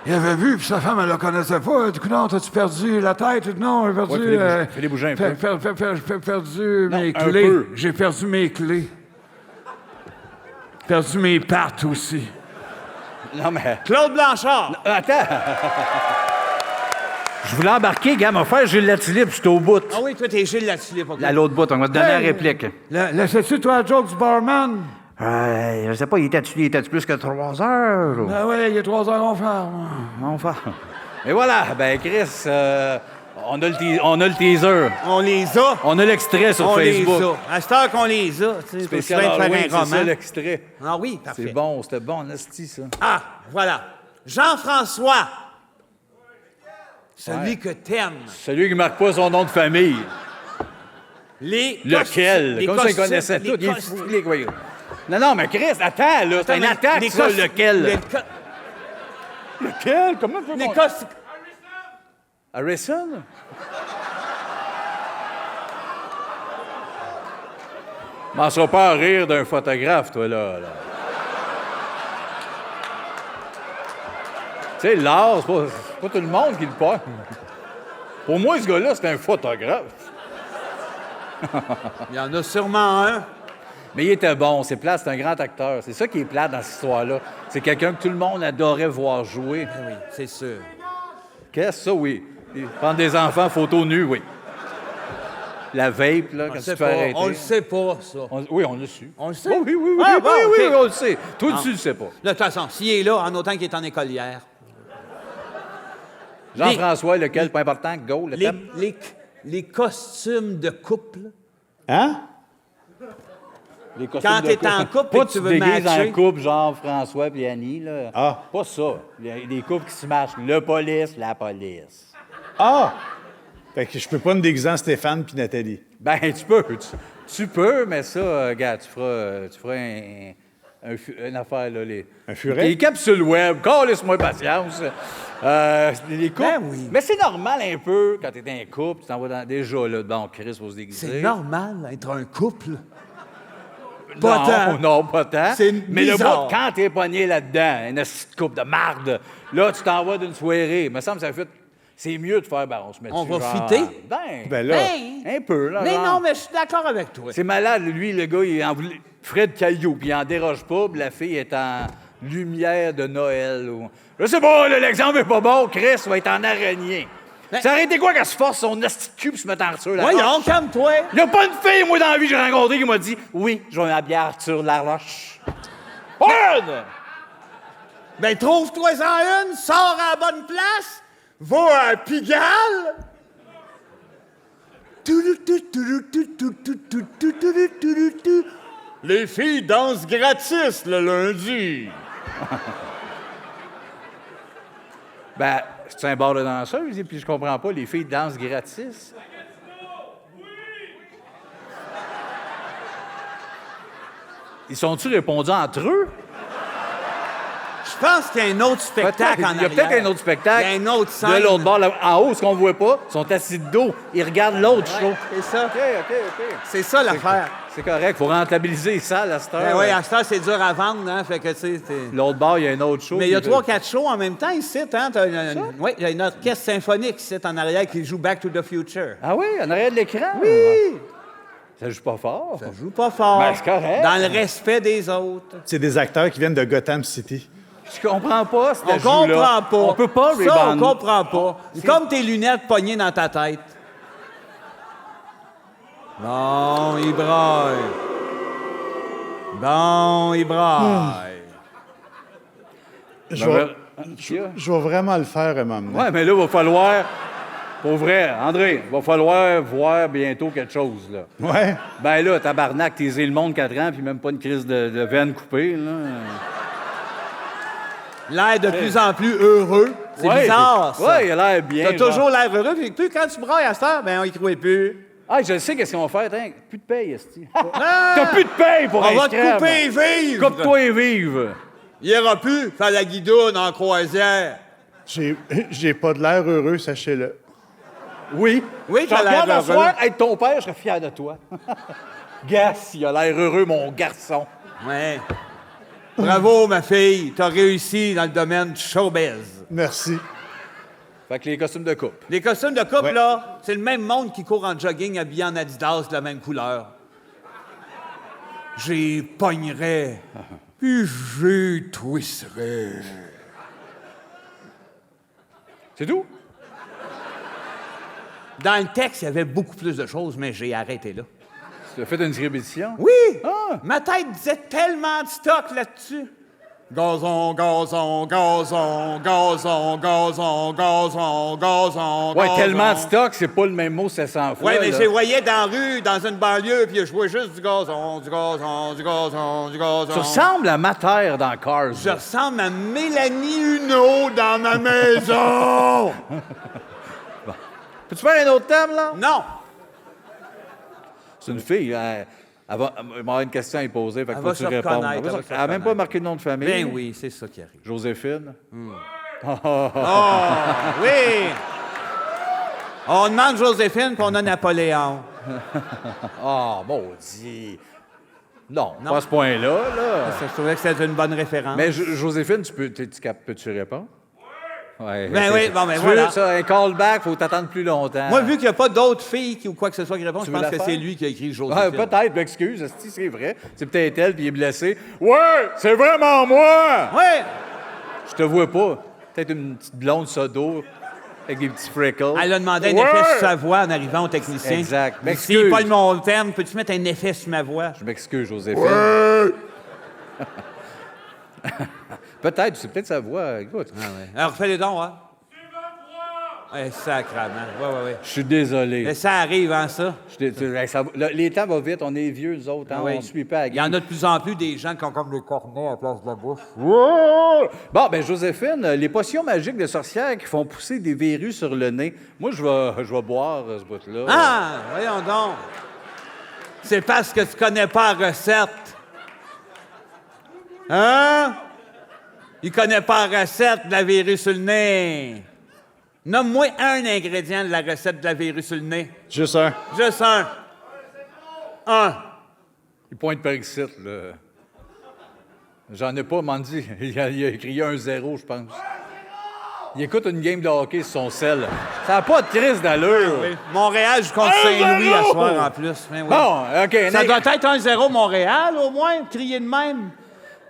Il avait vu, puis sa femme, elle le connaissait pas. Du coup, non, t'as-tu perdu la tête? Non, j'ai perdu... Fais-les bouger un peu. Perdu Non, mes un clés. peu. J'ai perdu mes clés. Perdu mes pattes aussi. » Non, mais... Claude Blanchard! Attends! Je voulais embarquer, gars, m'a fait Gilles Latulippe, j'étais au bout. Ah oui, toi, t'es Gilles Latulippe. OK. À l'autre bout, on va te donner la réplique. Laissais-tu, toi, la joke du barman? Je sais pas, il était-tu plus que 3 heures? Ou... Ah ouais, il est 3 heures, on fait. Enfin. Et voilà, ben Chris, on a le teaser. On les a. On a l'extrait sur On Facebook. les a. À cette heure qu'on les a, tu sais, Spécial tu viens de Halloween, faire un c'est ça roman. l'extrait. Ah oui, parfait. C'est bon, c'était bon, esti, ça. Ah, voilà. Jean-François. Celui que t'aimes. Celui qui marque pas son nom de famille. Lequel? Les Comme ça, il costumes, connaissait les tout. Il est costumes. fou, voyons. Non, mais Chris, attends, là, c'est une attaque, ça, lequel? Lequel? Comment peut Les costumes. Harrison? M'en sera pas à rire d'un photographe, toi, là. Tu sais, l'art, c'est pas tout le monde qui le pogne. Pour moi, ce gars-là, c'est un photographe. Il y en a sûrement un. Mais il était bon, c'est plate, c'est un grand acteur. C'est ça qui est plate dans cette histoire-là. C'est quelqu'un que tout le monde adorait voir jouer. Oui, c'est sûr. Qu'est-ce que ça, oui? Prendre des enfants photos nues, oui. La vape, là, quand tu peux arrêter. On le sait pas, ça. Oui, on l'a su. On le sait? Oh, oui, Ah, bon, oui, OK. on le sait. Toi, Ah. tu le sais pas. De toute façon, s'il est là, en autant qu'il est en écolière. Jean-François, lequel, pas important, go, le thème? Les costumes de couple. Hein? Les costumes Quand de t'es couple. en couple Pas et que tu te veux déguises matcher. en couple, genre François puis Annie, là. Ah. Pas ça. Il y a des couples qui se matchent. Le police, la police. Ah! Fait que je peux pas me déguiser en Stéphane puis Nathalie. Ben, tu peux. Tu peux, mais ça, gars, tu feras une affaire, là. Un furet? Les capsules web, laisse-moi patience. Les couples. Ben oui. Mais c'est normal un peu, quand t'es dans un couple, tu t'en vas dans... Déjà, là, bon, Chris, faut se déguiser. C'est normal d'être un couple. Non, Pas tant. non, pas tant. C'est mais le bizarre. bout, quand t'es pogné là-dedans, une petite coupe de marde, là, tu t'envoies d'une soirée. Il me semble que ça fait... C'est mieux de faire, ben, on se met On dessus, va genre, fitter? Ben là, un peu, là. Mais genre. non, mais je suis d'accord avec toi. C'est malade, lui, le gars, il en voulait... Fred Caillou, puis il en déroge pas, puis la fille est en lumière de Noël. Ou... Je sais pas, là, l'exemple est pas bon, Chris va être en araignée. Ben- Ça aurait été quoi qu'elle se force son asti de cul puis se mette en Arthur Laroche? Voyons, calme-toi. Il n'y a pas une fille, moi, dans la vie que j'ai rencontrée qui m'a dit « Oui, je vais m'habiller Arthur Laroche. » One! Ben, trouve-toi-en une, sors à la bonne place, va à Pigalle. Les filles dansent gratis le lundi. Ben, c'est un bar de danseuse, et puis je comprends pas, les filles dansent gratis. Ils sont-tu répondus entre eux? Je pense qu'il y a un autre spectacle en Il y a arrière. peut-être un autre spectacle. Il y a un autre scène. De l'autre bord, là, en haut, ce qu'on voit pas, ils sont assis de dos. Ils regardent l'autre show. C'est ça. OK. C'est ça l'affaire. C'est correct. Faut rentabiliser ça, à cette heure. Ben oui, à ce temps, c'est dur à vendre, hein. Fait que, tu sais, L'autre bord, il y a un autre show. mais il y a puis- 3-4 shows en même temps ici, hein. Oui, il y a une orchestre symphonique ici en arrière qui joue Back to the Future. Ah oui, en arrière de l'écran? Oui! Ça joue pas fort. Ça joue pas fort. Ben, c'est correct. Dans le respect des autres. c'est des acteurs qui viennent de Gotham City. Je comprends pas ce On comprend pas. On peut pas, Ça, on Ray-Ban. comprend pas. C'est comme tes lunettes pognées dans ta tête. Bon, il braille. Bon, il braille. Je Ben, vais, ben, je vais vraiment le faire à un moment donné. Ouais, mais là, il va falloir Pour vrai, André, va falloir voir bientôt quelque chose, là. Ouais. Ben là, tabarnak, t'es le monde 4 ans, puis même pas une crise de veine coupée, là. L'air de plus en plus heureux. C'est Ouais, bizarre, ça. Ouais, il a l'air bien. T'as genre. toujours l'air heureux, puis plus quand tu brailles à cette heure, ben on y croit plus. Ah, je sais qu'est-ce qu'on va faire, hein. Plus de paye, esti. T'as plus de paye pour On va un te scrap. couper et vivre! Coupe-toi et vive. Il n'y aura plus faire la guidoune en croisière. J'ai pas de l'air heureux, sachez-le. Oui. Oui, Je t'as l'air regarde un heureux. soir être ton père, je serais fier de toi. Gas, il a l'air heureux, mon garçon. Ouais. Bravo, ma fille. T'as réussi dans le domaine du showbiz. Merci. Fait que les costumes de coupe. Les costumes de couple, Ouais. là, c'est le même monde qui court en jogging habillé en Adidas de la même couleur. J'y pognerais, puis j'y twisterais. C'est tout? Dans le texte, il y avait beaucoup plus de choses, mais j'ai arrêté là. Tu as fait une répétition? Oui! Ah. Ma tête disait tellement de stock là-dessus. Gazon, gazon, gazon, gazon, gazon, gazon, gazon, Ouais, gazon. tellement de stock, c'est pas le même mot 700 fois. Oui, mais là. je voyais dans la rue, dans une banlieue, puis je jouais juste du gazon, du gazon, du gazon, du gazon. Tu ressembles à ma terre dans Cars. Je ressemble à Mélanie Huneau dans ma maison! Peux-tu faire un autre thème, là? Non! C'est une fille, elle va avoir une question à lui poser, fait qu'il Elle faut va que tu se répondes. reconnaître, elle va se Elle n'a même pas reconnaître. marqué le nom de famille. Ben oui, c'est ça qui arrive. Joséphine. Oh, oui! On demande Joséphine, puis on a Napoléon. Ah, maudit. Non, pas à ce point-là, là. Je trouvais que c'était une bonne référence. Mais Joséphine, peux-tu répondre? Ouais. Ben oui, bon, ben Tu voilà. veux ça, un callback, faut t'attendre plus longtemps. Moi, vu qu'il n'y a pas d'autres filles ou quoi que ce soit qui répondent, Tu je veux pense la que faire? c'est lui qui a écrit Ouais, Joséphine. peut-être, mais excuse, esti, c'est vrai. C'est peut-être elle, puis il est blessé. Ouais, c'est vraiment moi! Oui! Je te vois pas. Peut-être une petite blonde sodo avec des petits freckles. Elle a demandé un Ouais! effet sur sa voix en arrivant au technicien. Exact. Si M'excuse. pas le mon terme, peux-tu mettre un effet sur ma voix? Je m'excuse, Joséphine. Peut-être, c'est peut-être sa voix. Écoute. Alors, fais les dons, hein? Eh, sacrement. Oui. Je suis désolé. Mais ça arrive, hein, ça? Les temps vont vite, on est vieux, nous autres, hein, Oui. on ne suit pas la Il y en game. a de plus en plus des gens qui ont comme des cornets à la place de la bouche. Bon, ben Joséphine, les potions magiques de sorcières qui font pousser des verrues sur le nez. Moi, je vais boire ce bout-là. Ah! Voyons donc. C'est parce que tu connais pas la recette. Hein? Il connaît pas la recette de la verrue sur le nez. Nomme-moi un ingrédient de la recette de la verrue sur le nez. Juste un. Juste un. Un. Il pointe par ici, là. J'en ai pas, Mandy. Il a écrit 1-0, je pense. Il écoute une game de hockey sur son sel. Ça n'a pas de crise d'allure. Oui. Montréal joue contre Saint-Louis à soir en plus. Oui, oui. Bon, OK. Ça doit être 1-0 Montréal, au moins, crier de même.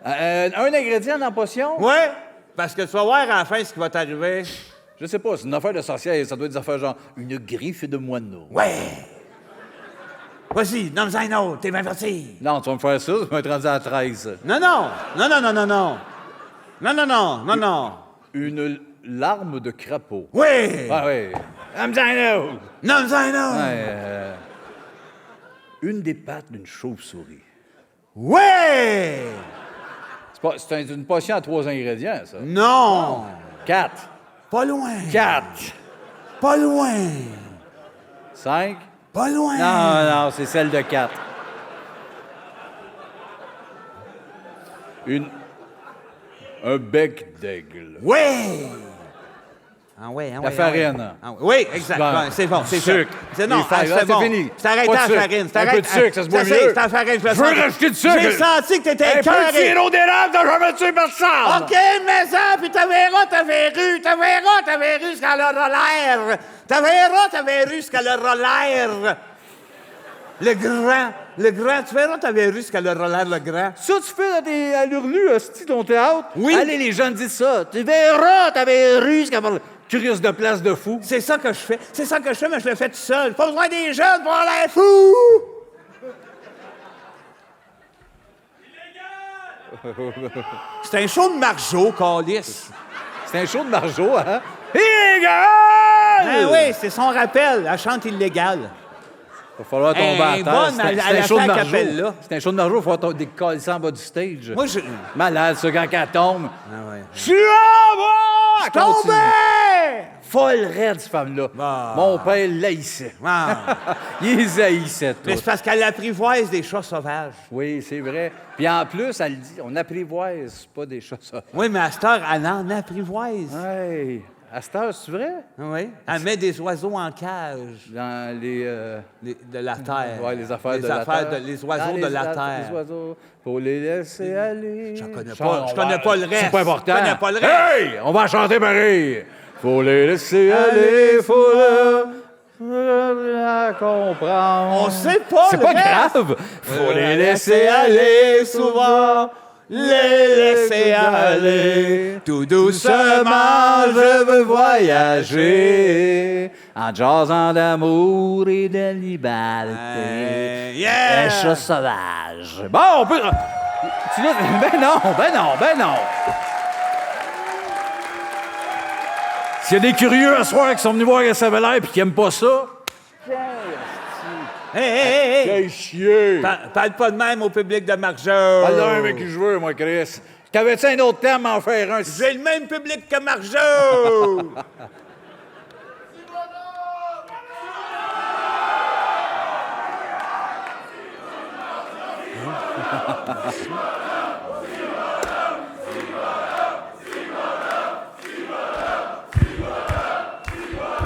Un ingrédient dans la potion? Oui, parce que tu vas voir à la fin ce qui va t'arriver. Je sais pas, c'est une affaire de sorcière. Ça doit être des affaires genre une griffe de moineau. Ouais! Vas-y, nomme-en un autre, t'es bien parti. Non, tu vas me faire ça, tu vas être rendu à 13. Non. Non. Une larme de crapaud. Oui! Ah oui. Nomme-en un autre. Nomme-en un autre. Ouais, une des pattes d'une chauve-souris. Ouais! C'est une potion à 3 ingrédients, ça. Non! 4. Pas loin. 4. Pas loin. 5. Pas loin. Non, c'est celle de 4. Un bec d'aigle. Oui! Ah ouais, La farine. Ah oui, exact. Bon. Ouais, c'est bon, c'est ça. Sucre. C'est non, Les farines, c'est c'est bon. fini. C'est arrêté Pas de à la sucre. farine. C'est Un peu arrêté- de sucre, ça se boit c'est- mieux. C'est à la farine, je le Je veux sens. rajouter du sucre. J'ai senti que t'étais Un peu de écœuré. sirop d'érable, t'as jamais tué personne! OK, mais ça, puis tu verras ta verrue ce qu'elle aura l'air. Tu verras ce qu'elle aura l'air. Le grand, tu verras ta verrue ce qu'elle aura l'air, le grand. Ça, tu fais à l'Urlu, hostie, ton théâtre? Oui. Allez, les gens disent ça. Tu verras, t'avais russe, curieuse de place de fou. C'est ça que je fais, mais je le fais tout seul. Pas besoin des jeunes pour avoir l'air fou. C'est un show de Marjo, Calis. C'est un show de Marjo, hein? Illégal! Ah oui, c'est son rappel. Elle chante illégal. Il va falloir tomber à terre. Bonne, elle a show de fait la Marjo. capella. C'est un show de Marjo, il faut décoller ça en bas du stage. Moi, je... Malade, ça, quand elle tombe. Ah ouais. Je suis en bas! Elle continue. Tombé! Folle raide, cette femme-là. Ah. Mon père l'haïssait. Ah. Il les haïssait, tout. Mais c'est parce qu'elle apprivoise des chats sauvages. Oui, c'est vrai. Puis en plus, elle dit, on apprivoise pas des chats sauvages. Oui, mais à cette heure, elle en apprivoise. Hey, à cette heure, c'est vrai? Oui. Elle met des oiseaux en cage Dans les... de la terre. ouais, les affaires de la terre. Les oiseaux Dans de la terre. Les oiseaux, pour les laisser aller. Je connais pas le reste. C'est pas important. Je connais pas le reste. Hey! On va chanter pareil. Faut les laisser aller, faut la comprendre. On sait pas C'est le pas reste. grave. Faut les laisser aller souvent. Les laisser aller. Tout doucement, je veux voyager en jasant d'amour et de liberté. Yeah! Un chat sauvage. Bon, on peut... Ben non. S'il y a des curieux à soir qui sont venus voir Isabelle et qui n'aiment pas ça... Hey! Quel chier! Parle pas de même au public de Marjo. Parle d'un avec qui je veux, moi, Chris. T'avais-tu un autre thème à en faire un? J'ai le même public que Marjo.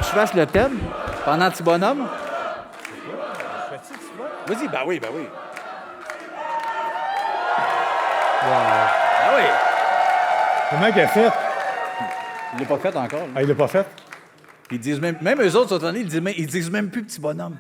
Je fasse le thème pendant Petit Bonhomme? Vas-y, ben oui. Ben oui. Comment qu'elle a fait? Il l'a pas fait encore. Là. Ah, il l'a pas fait? Ils disent même eux autres, ils disent même plus Petit Bonhomme.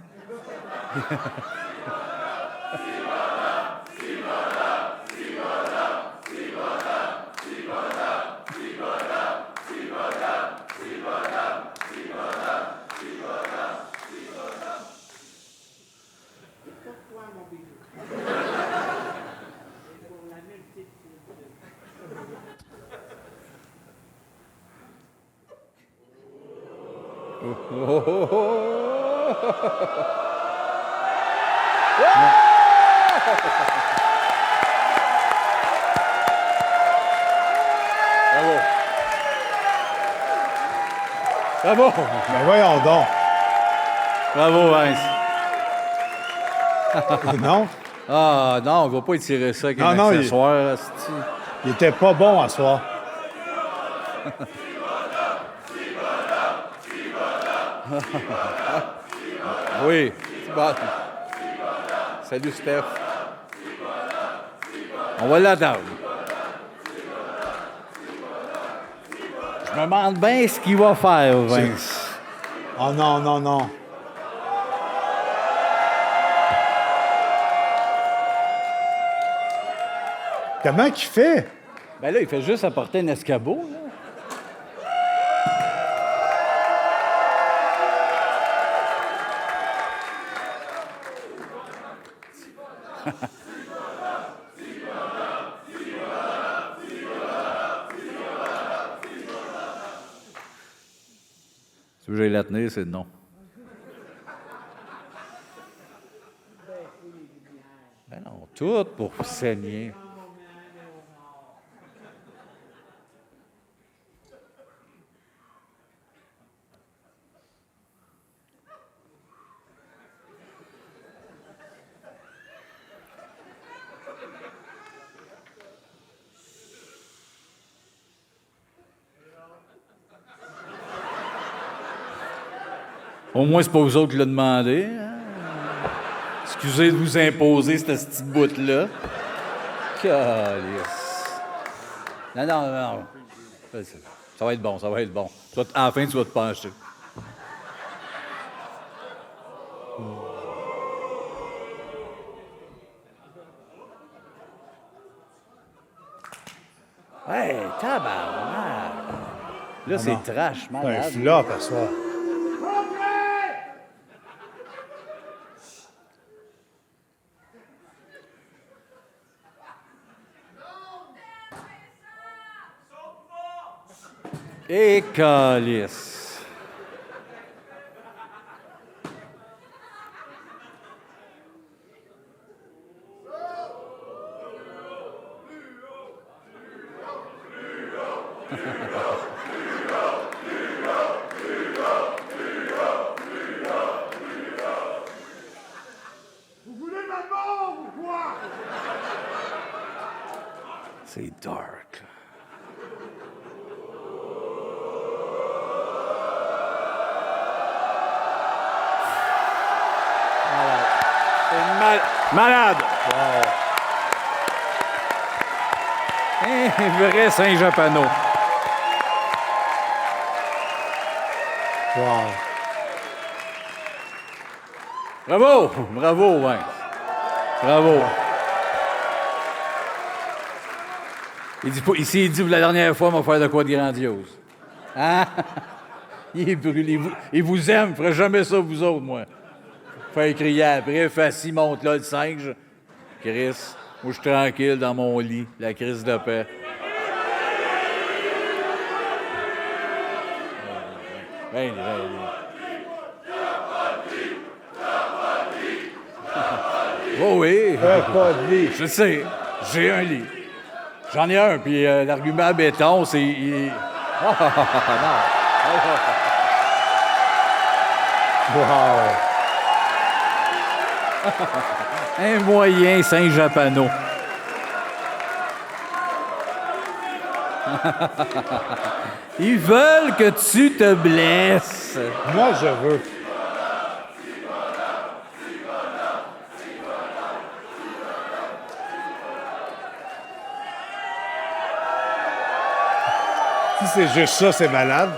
Bravo! Ben voyons donc. Bravo, Vince. Non? Ah non, on va pas étirer ça avec un Non, accessoire. Il était pas bon à soir. Oui. Bon. Salut, Steph. On va l'attendre. Je me demande bien ce qu'il va faire, Vince. Oh non. Comment qu'il fait? Ben là, il fait juste apporter un escabeau, là. Si vous voulez la tenir, c'est non. Ben non, tout pour saigner. Au moins, c'est pas vous autres qui l'avez demandé. Hein? Excusez de vous imposer cette petite bout-là. Calice. Non. Ça va être bon. À la fin, tu vas te pencher. Hey, tabarnak! Là, c'est trash, C'est un malade. flop à soir. Et calice. Vous voulez ma mort ou quoi? C'est dark. Malade! Wow. Un vrai Saint-Japano. Wow. Bravo! Bravo, Vince. Bravo. Il dit pour la dernière fois, on va faire de quoi de grandiose. Hein? Il est brûlé. Il vous aime. Je ne ferai jamais ça, vous autres, moi. Faire crier après, Fassi, monte là le singe. Chris, moi, je suis tranquille dans mon lit, la crise de paix. Ben, oh oui. Pas de lit. Je sais, j'ai un lit. J'en ai un, puis l'argument à béton, c'est... non. Wow. Un moyen Saint-Japano. Ils veulent que tu te blesses. Moi, je veux. Si c'est juste ça, c'est malade.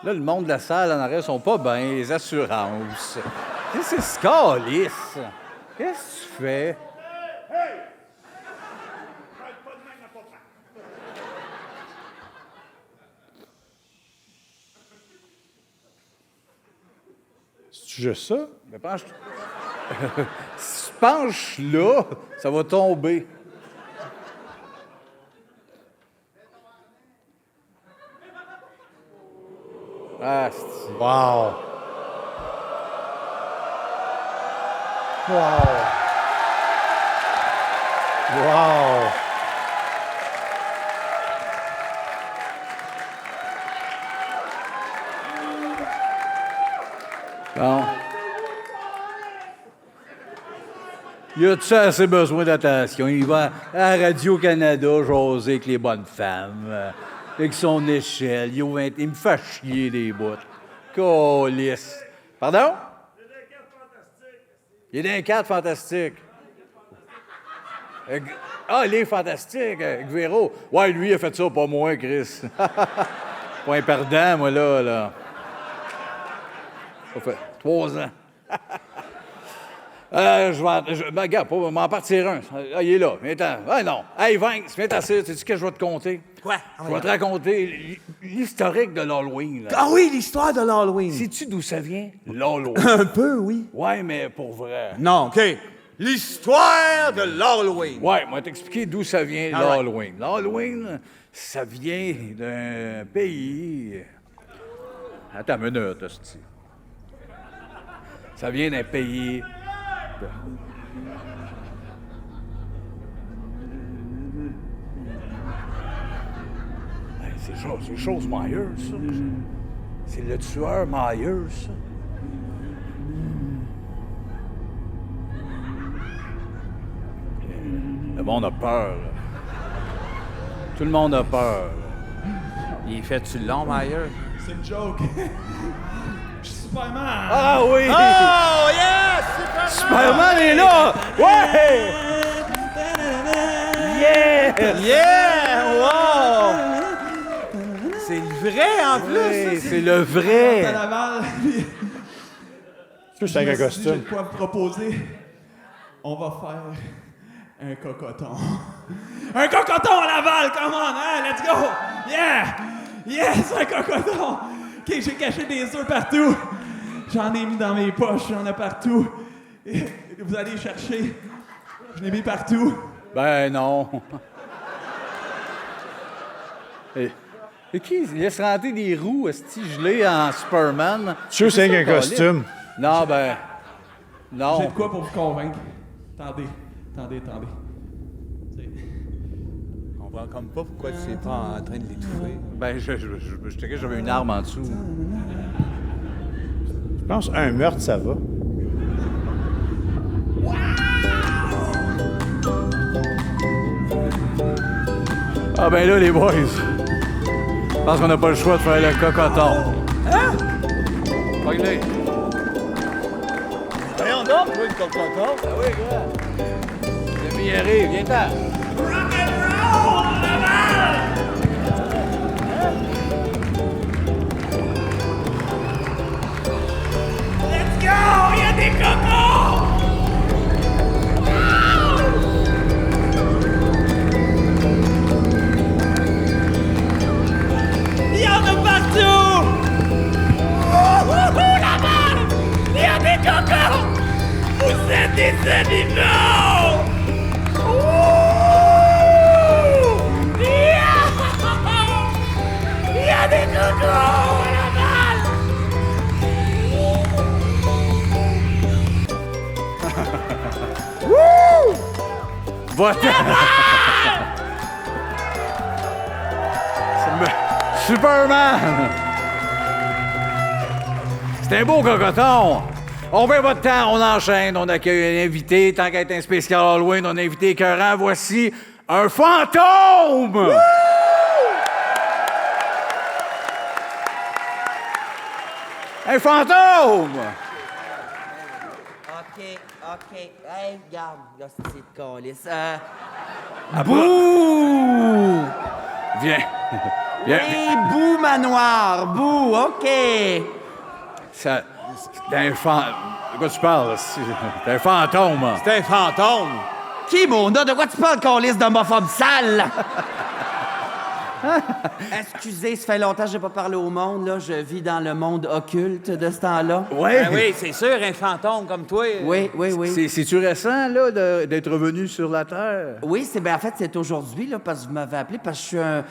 Là, le monde de la salle en arrière sont pas bien, les assurances. Qu'est-ce que c'est ce calice? Qu'est-ce que tu fais? C'est juste ça? Mais penche... si tu penches là, ça va tomber. Ah, c'est... Wow. Wow. Wow. Bon. Y a-tu assez besoin d'attention? Il va à Radio-Canada jaser avec les bonnes femmes, avec son échelle. Il me fait chier des bouts. Câlisse. Pardon? Il est d'un 4 fantastique. Ah, il est fantastique, Véro. Ouais, lui, il a fait ça, pas moi, Chris. Pas un perdant, moi, là. Ça fait 3 ans. Regarde, on m'en partir un. Ah, il est là. Viens-t'en. Ah, non. Hey, Vince, viens t'asseoir. Sais-tu ce que je vais te conter? Quoi? Je vais te raconter l'historique de l'Halloween. Là. Ah oui, l'histoire de l'Halloween. Sais-tu d'où ça vient? L'Halloween. Un peu, oui. Ouais, mais pour vrai. Non, OK. L'histoire de l'Halloween. Ouais, moi t'expliquer d'où ça vient, All right. l'Halloween. L'Halloween, ça vient d'un pays... Attends une minute, hostie. Ça vient d'un pays... Hey, c'est chose Myers, ça. C'est le tueur Myers, ça. Le monde a peur, là. Tout le monde a peur, là. Il fait-tu le long, Myers? C'est une joke. Je suis Superman. Ah oui! Oh, yes! Superman est là! Ouais! Yeah! Yeah! Wow! C'est le vrai, en plus! Oui, ça, c'est le vrai! À Laval. Je suis avec un J'ai costume. de quoi vous proposer. On va faire un cocoton. Un cocoton à Laval, come on, hein? Let's go! Yeah! Yes, un cocoton! OK, j'ai caché des œufs partout. J'en ai mis dans mes poches, j'en ai partout. Et vous allez chercher. Je l'ai mis partout. Ben non. Et qui laisse rentrer des roues esti gelées en Superman? Tu veux, c'est avec un costume. Non, ben... J'ai Non. de quoi pour vous convaincre. Attendez. Tu sais, comprends comme pas pourquoi tu n'es pas en train de l'étouffer. Ben, je checkais que j'avais une arme en dessous. Je pense un meurtre, ça va. Ah ben là, les boys, je pense qu'on n'a pas le choix de faire le cocoton. Hein? Pogne-les. Voyons donc, toi, le cocoton. Ah oui, gars. L'ami y arrive, viens-t'en. Let's go! Il y a des cocos! Il y en a partout! Là-bas! Il y a des cocos! Vous êtes des animaux! Il y a des cocos là-bas! Superman! C'est un beau cocoton! On perd pas de temps, on enchaîne, on accueille un invité. Tant qu'à être un spécial Halloween, on a invité écœurant. Voici un fantôme! Un fantôme! OK. Hey, regarde, là, c'est de calice. Bouh! Viens. Viens. Oui, Bouh Manoir, Bouh, OK. Ça, c'est un fantôme. De quoi tu parles? C'est un fantôme. C'est un fantôme. Qui, Mona? De quoi tu parles, calice d'homophobe sale? Excusez, ça fait longtemps que j'ai pas parlé au monde, là. Je vis dans le monde occulte de ce temps-là. Ouais. Ben oui, c'est sûr, un fantôme comme toi. Oui. C'est-tu récent, là, d'être revenu sur la Terre? Oui, en fait, c'est aujourd'hui, là, parce que vous m'avez appelé, parce que je suis un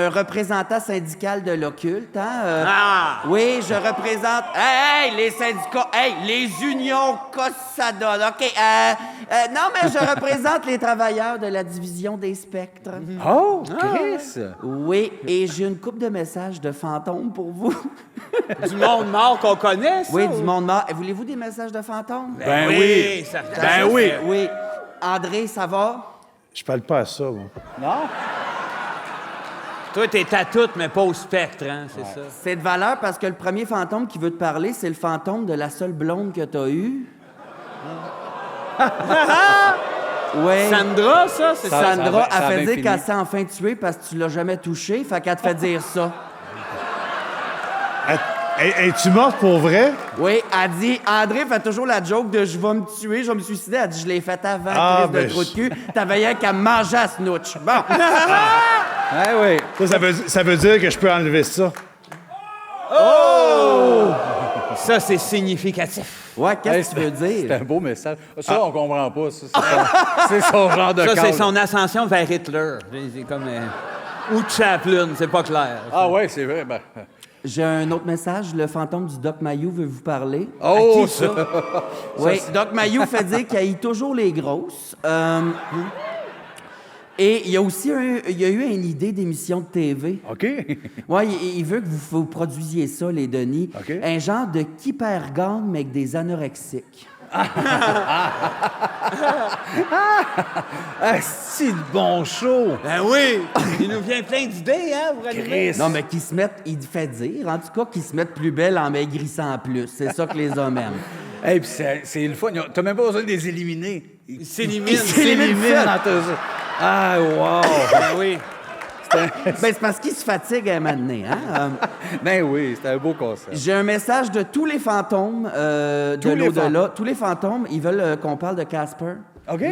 représentant syndical de l'occulte, hein? Ah! Oui, je représente... Hey, les syndicats! Hey, les unions, qu'est-ce que ça donne? OK, non, mais je représente les travailleurs de la division des spectres. Oh, Chris! Oui, et j'ai une couple de messages de fantômes pour vous. Du monde mort qu'on connaît, ça? Oui, du monde mort. Voulez-vous des messages de fantômes? Ben oui! certain. Ben oui! Oui. André, ça va? Je parle pas à ça, moi. Non? Toi, t'es à tout, mais pas au spectre, hein, c'est ça? C'est de valeur parce que le premier fantôme qui veut te parler, c'est le fantôme de la seule blonde que t'as eue. Oui. Sandra, ça? C'est ça? Sandra, ça elle a fait bien dire fini. qu'elle s'est enfin tuée parce que tu l'as jamais touchée, fait qu'elle te fait dire ça. Es-tu morte pour vrai? Oui, elle dit, André fait toujours la joke de je vais me tuer, je vais me suicider. Elle dit, je l'ai faite avant, Ah, crise de ben, trou de cul. T'avais rien qu'à manger à snooch. Bon. Ah oui. Ça veut dire que je peux enlever ça. Ça, c'est significatif. Ouais, qu'est-ce que tu veux C'est dire? un beau message. Ça, on comprend pas. Ça, c'est son genre de Ça, c'est cadre. son ascension vers Hitler. C'est comme... ou Chaplin, c'est pas clair. Ah ouais, c'est vrai. Ben... J'ai un autre message. Le fantôme du Doc Mayou veut vous parler. Oh, À qui, ça? Oui, Doc Mayou fait dire qu'il haït toujours les grosses. Et il y a aussi il y a eu une idée d'émission de TV. OK. Oui, il veut que vous produisiez ça, les Denis. OK. Un genre de qui perd gagne, mais avec des anorexiques. Ah, c'est de bon show. Ben oui! Il nous vient plein d'idées, hein, pour animer. Chris. Non, mais qui se mettent, il fait dire, en tout cas, qu'ils se mettent plus belles en maigrissant en plus. C'est ça que les hommes aiment. Hey, puis c'est le fun. T'as même pas besoin de les éliminer. Il s'élimine. Ils s'éliminent entre eux. Ah, wow. Ben oui. Ben, c'est parce qu'ils se fatiguent maintenant, hein? Ben oui, c'était un beau concept. J'ai un message de tous les fantômes de Tous les l'au-delà. Tous les fantômes, ils veulent qu'on parle de Casper. OK?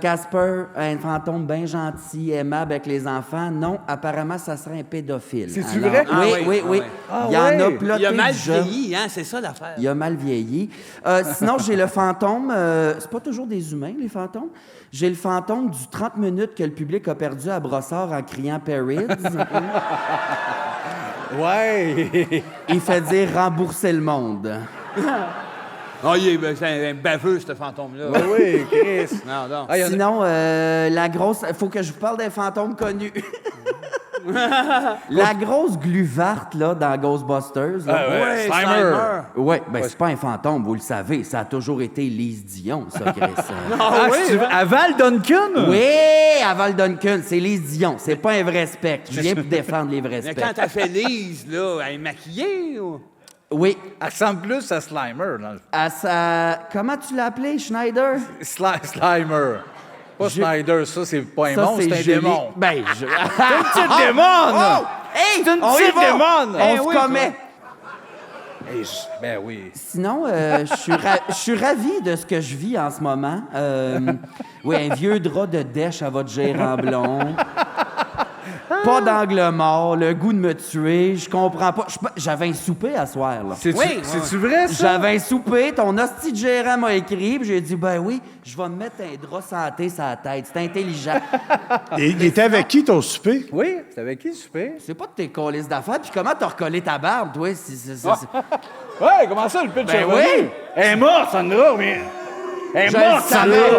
Casper, un fantôme bien gentil, aimable avec les enfants. Non, apparemment, ça serait un pédophile. C'est-tu Alors, vrai? Ah Oui, oui, oui, ah oui. oui. Ah Il y en a ouais. ploté Il a mal déjà. vieilli, hein, c'est ça l'affaire. Il a mal vieilli. Sinon, j'ai le fantôme... c'est pas toujours des humains, les fantômes. J'ai le fantôme du 30 minutes que le public a perdu à Brossard en criant « Parades ». Ouais. Il fait dire « rembourser le monde ». c'est un baveux, ce fantôme-là. Oui, Chris. Non, non. Ah, il y en a- Sinon, la grosse... Faut que je vous parle des fantômes connus. La grosse gluvarte, là, dans Ghostbusters. Là. Ah, ouais, Slimer. Ouais, ben c'est pas un fantôme, vous le savez. Ça a toujours été Lise Dion, ça, Chris. Ah, c'est à Val Duncan? Oui, avant le Duncan, c'est Lise Dion. C'est pas un vrai spectre. Je viens pour défendre les vrais Mais quand spectres. t'as fait Lise, là, elle est maquillée ou... Oui. Elle ressemble plus à Slimer. Dans le... À sa... Comment tu l'as appelé, Schneider? Slimer. Pas Snyder, ça, c'est pas un Ça, monstre, c'est un Julie. démon. Ben, C'est une petite démon! Oh! Hey, C'est une on y petite va! démone! On Eh se oui, commet. Ben oui. Sinon, je suis ravi de ce que je vis en ce moment. Oui, un vieux drap de dèche à votre gérant blond. Pas d'angle mort, le goût de me tuer, je comprends pas. J'avais un souper à soir, là. C'est-tu vrai, ça? J'avais un souper, ton hostie de gérant m'a écrit, puis j'ai dit, ben oui, je vais me mettre un drap santé sur la tête. C'est intelligent. Et il était avec qui, ton souper? Oui, c'est avec qui le souper? C'est pas de tes colisses d'affaires, puis comment t'as recollé ta barbe, toi? Ouais, comment ça, le pitch Ben oui! Elle est morte, Sandra, mais... Elle est Je morte, le savais. Sandra!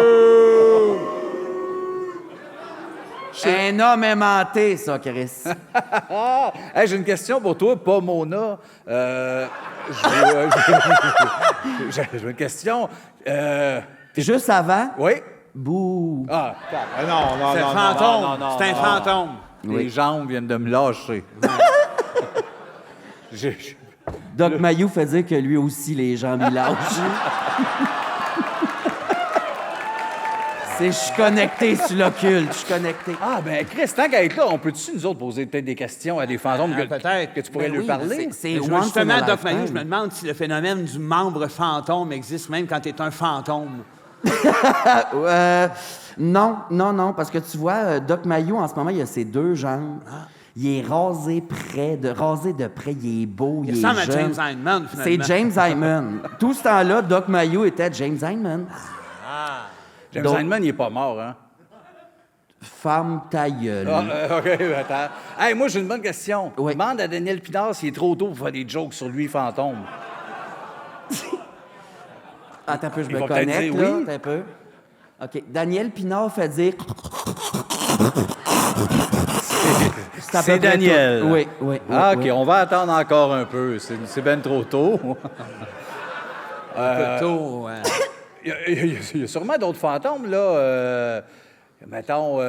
Un homme aimanté, ça, Chris. Hey, j'ai une question pour toi, pas Mona. J'ai une question. Juste avant, Oui? bouh. Ah, Ah non, non, C'est un non, non. fantôme. non, C'est un non. fantôme. les jambes viennent de me lâcher. Doc Mayou fait dire que lui aussi, les jambes, il lâche. Je suis connecté sur l'occulte, je suis connecté. Ah, ben, Chris, tant qu'à être là, on peut-tu, nous autres, poser peut-être des questions à des fantômes peut-être. que tu pourrais Ben lui oui, parler? c'est Mais once in a justement, Doc lifetime. Mayou, je me demande si le phénomène du membre fantôme existe même quand tu es un fantôme. Non, parce que tu vois, Doc Mayou, en ce moment, il a ses deux jambes. Il est rasé de près, il est beau, il est ressemble à jeune. James Hyndman, C'est finalement. James Hyndman. Tout ce temps-là, Doc Mayou était James Hyndman. James Donc- Hyndman, il est pas mort, hein? Femme ta gueule. OK, attends. Hey, moi, j'ai une bonne question. Oui. Demande à Daniel Pinard s'il est trop tôt pour faire des jokes sur lui, fantôme. Attends un peu, je Il me va peut-être connecte, dire là. oui. Attends un peu. OK. Daniel Pinard fait dire... à peu C'est près Daniel. tout. Oui. Ah, OK, oui. on va attendre encore un peu. C'est bien trop tôt. Un peu tôt, ouais. Il y a sûrement d'autres fantômes, là. Mettons...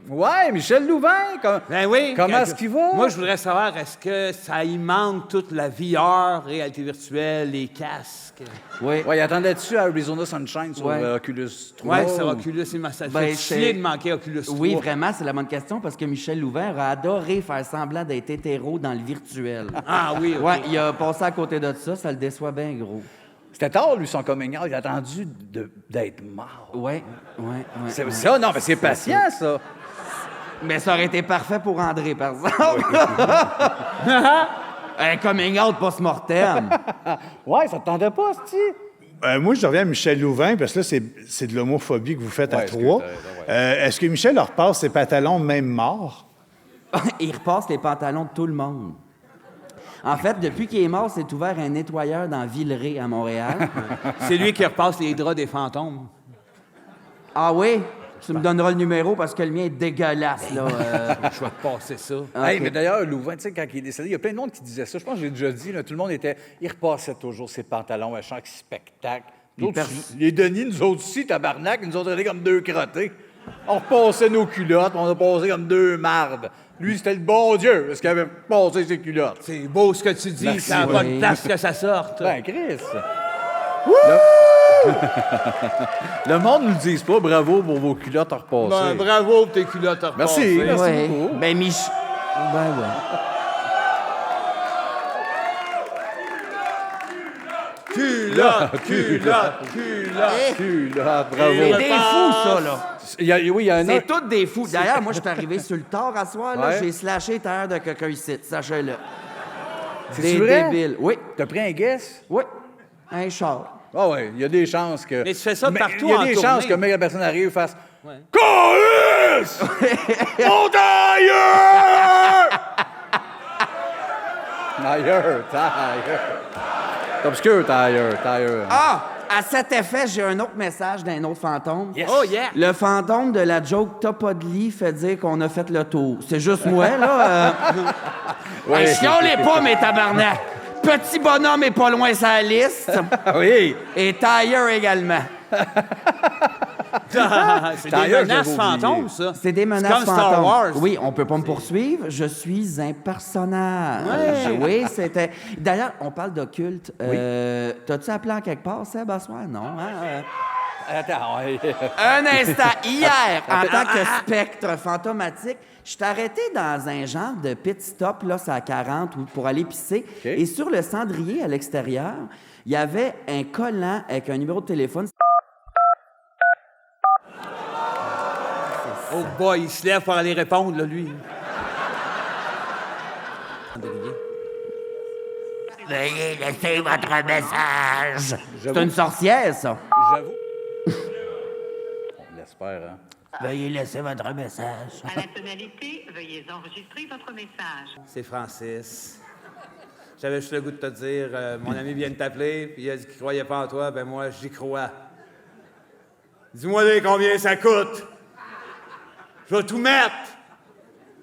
Ouais, Michel Louvain. Ben oui. Comment est-ce qu'il va? Moi, je voudrais savoir, est-ce que ça y manque toute la VR, réalité virtuelle, les casques? Oui. Ouais, il attendait-tu à Arizona Sunshine sur Ouais. Oculus 3? Ouais, c'est Oculus, ça me fait Ben, chier c'est- de manquer Oculus 3. Oui, vraiment, c'est la bonne question parce que Michel Louvain a adoré faire semblant d'être hétéro dans le virtuel. Ah oui, OK. Ouais, il a passé à côté de ça le déçoit bien gros. C'était tard, lui, son coming out. Il a attendu d'être mort. Ouais. C'est ouais. ça, non, mais c'est patient, ça. Mais ça aurait été parfait pour André, par exemple. Un coming out post-mortem. Ouais, ça te tendait pas, c'ti? Moi, je reviens à Michel Louvain, parce que là, c'est de l'homophobie que vous faites à Ouais, trois. Est-ce que Michel leur repasse ses pantalons même morts? Il repasse les pantalons de tout le monde. En fait, depuis qu'il est mort, s'est ouvert un nettoyeur dans Villeray, à Montréal. C'est lui qui repasse les draps des fantômes. Ah oui? Tu me donneras le numéro parce que le mien est dégueulasse, là. Je vais te passer ça. Hey, Ok. mais d'ailleurs, Louvain, tu sais, quand il est décédé, il y a plein de monde qui disait ça. Je pense que j'ai déjà dit, là, tout le monde était... Il repassait toujours ses pantalons à chaque spectacle. Nous autres, les Denis, nous autres aussi, tabarnak, nous autres, on était comme deux crottés. On repassait nos culottes, on a passé comme deux mardes. Lui, c'était le bon Dieu, parce qu'il avait passé ses culottes. C'est beau ce que tu dis, Merci, ça n'a pas de oui. place que ça sorte. Ben, Chris! Le monde ne nous dise pas bravo pour vos culottes à repasser. Ben, bravo pour tes culottes à Merci, repasser. merci. Ouais. beaucoup. Ben, Ben, ouais. Culotte. Culotte, C'est bravo. des fous, ça, là. Oui, il y en a... C'est tous des fous. D'ailleurs, moi, je suis arrivé sur le tard à soir, là. Ouais. J'ai slashé les tailleurs de quelqu'un ici, sachez-le. C'est Des vrai? débiles. Oui, T'as pris un guess? oui. Un char. Ah oui, il y a des chances que... Mais tu fais ça partout Il y a en des tournée. chances que même la personne arrive et fasse... Câlisse! Monte ailleurs! Ailleurs. C'est obscur, tailleur. Ah! À cet effet, j'ai un autre message d'un autre fantôme. Yes. Oh, yeah! Le fantôme de la joke T'as pas de lit fait dire qu'on a fait le tour. C'est juste moi, là. Ouais. Hey, chiolez pas, mes tabarnak! Petit bonhomme est pas loin sa liste. Oui. Et tailleur également. C'est des D'ailleurs, menaces j'avais fantômes, oublié. ça. C'est des menaces comme fantômes. Star Wars. Oui, on peut pas me poursuivre. Je suis un personnage. Oui, c'était... D'ailleurs, on parle d'occulte. T'as-tu appelé en quelque part, Seb, à soir? Non, hein? Attends, ouais. Un instant. Hier, en tant que spectre fantomatique, je suis arrêté dans un genre de pit stop, là, c'est à 40, pour aller pisser. OK. Et sur le cendrier à l'extérieur, il y avait un collant avec un numéro de téléphone. Oh boy, il se lève pour aller répondre, là, lui. Veuillez laisser votre message. C'est J'avoue. une sorcière, ça. J'avoue. On l'espère, hein? Veuillez laisser votre message. À la tonalité, veuillez enregistrer votre message. C'est Francis. J'avais juste le goût de te dire, mon ami vient de t'appeler, puis il a dit qu'il croyait pas en toi, ben moi, j'y crois. Dis-moi combien ça coûte. Je vais tout mettre.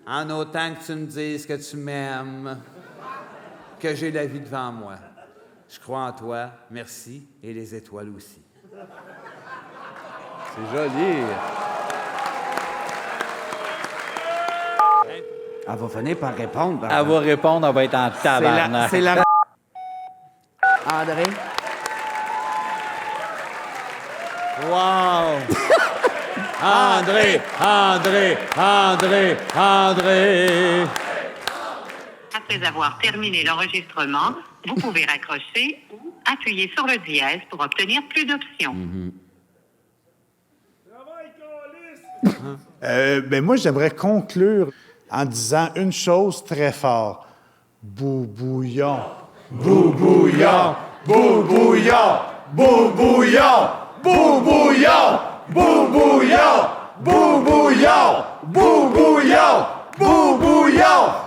En autant que tu me dises que tu m'aimes, que j'ai la vie devant moi. Je crois en toi, merci, et les étoiles aussi. C'est joli. Elle va finir par répondre. par Elle va répondre, elle va être en tabarnak. C'est la... André? Wow! André! Après avoir terminé l'enregistrement, vous pouvez raccrocher ou appuyer sur le dièse pour obtenir plus d'options. Ben moi, j'aimerais conclure en disant une chose très fort. Boubouillon. Boubouillon. Boubouillon. Boubouillon. Boubouillon. Boubouillon. Boubouillon. Boubouillon. Boubouillon.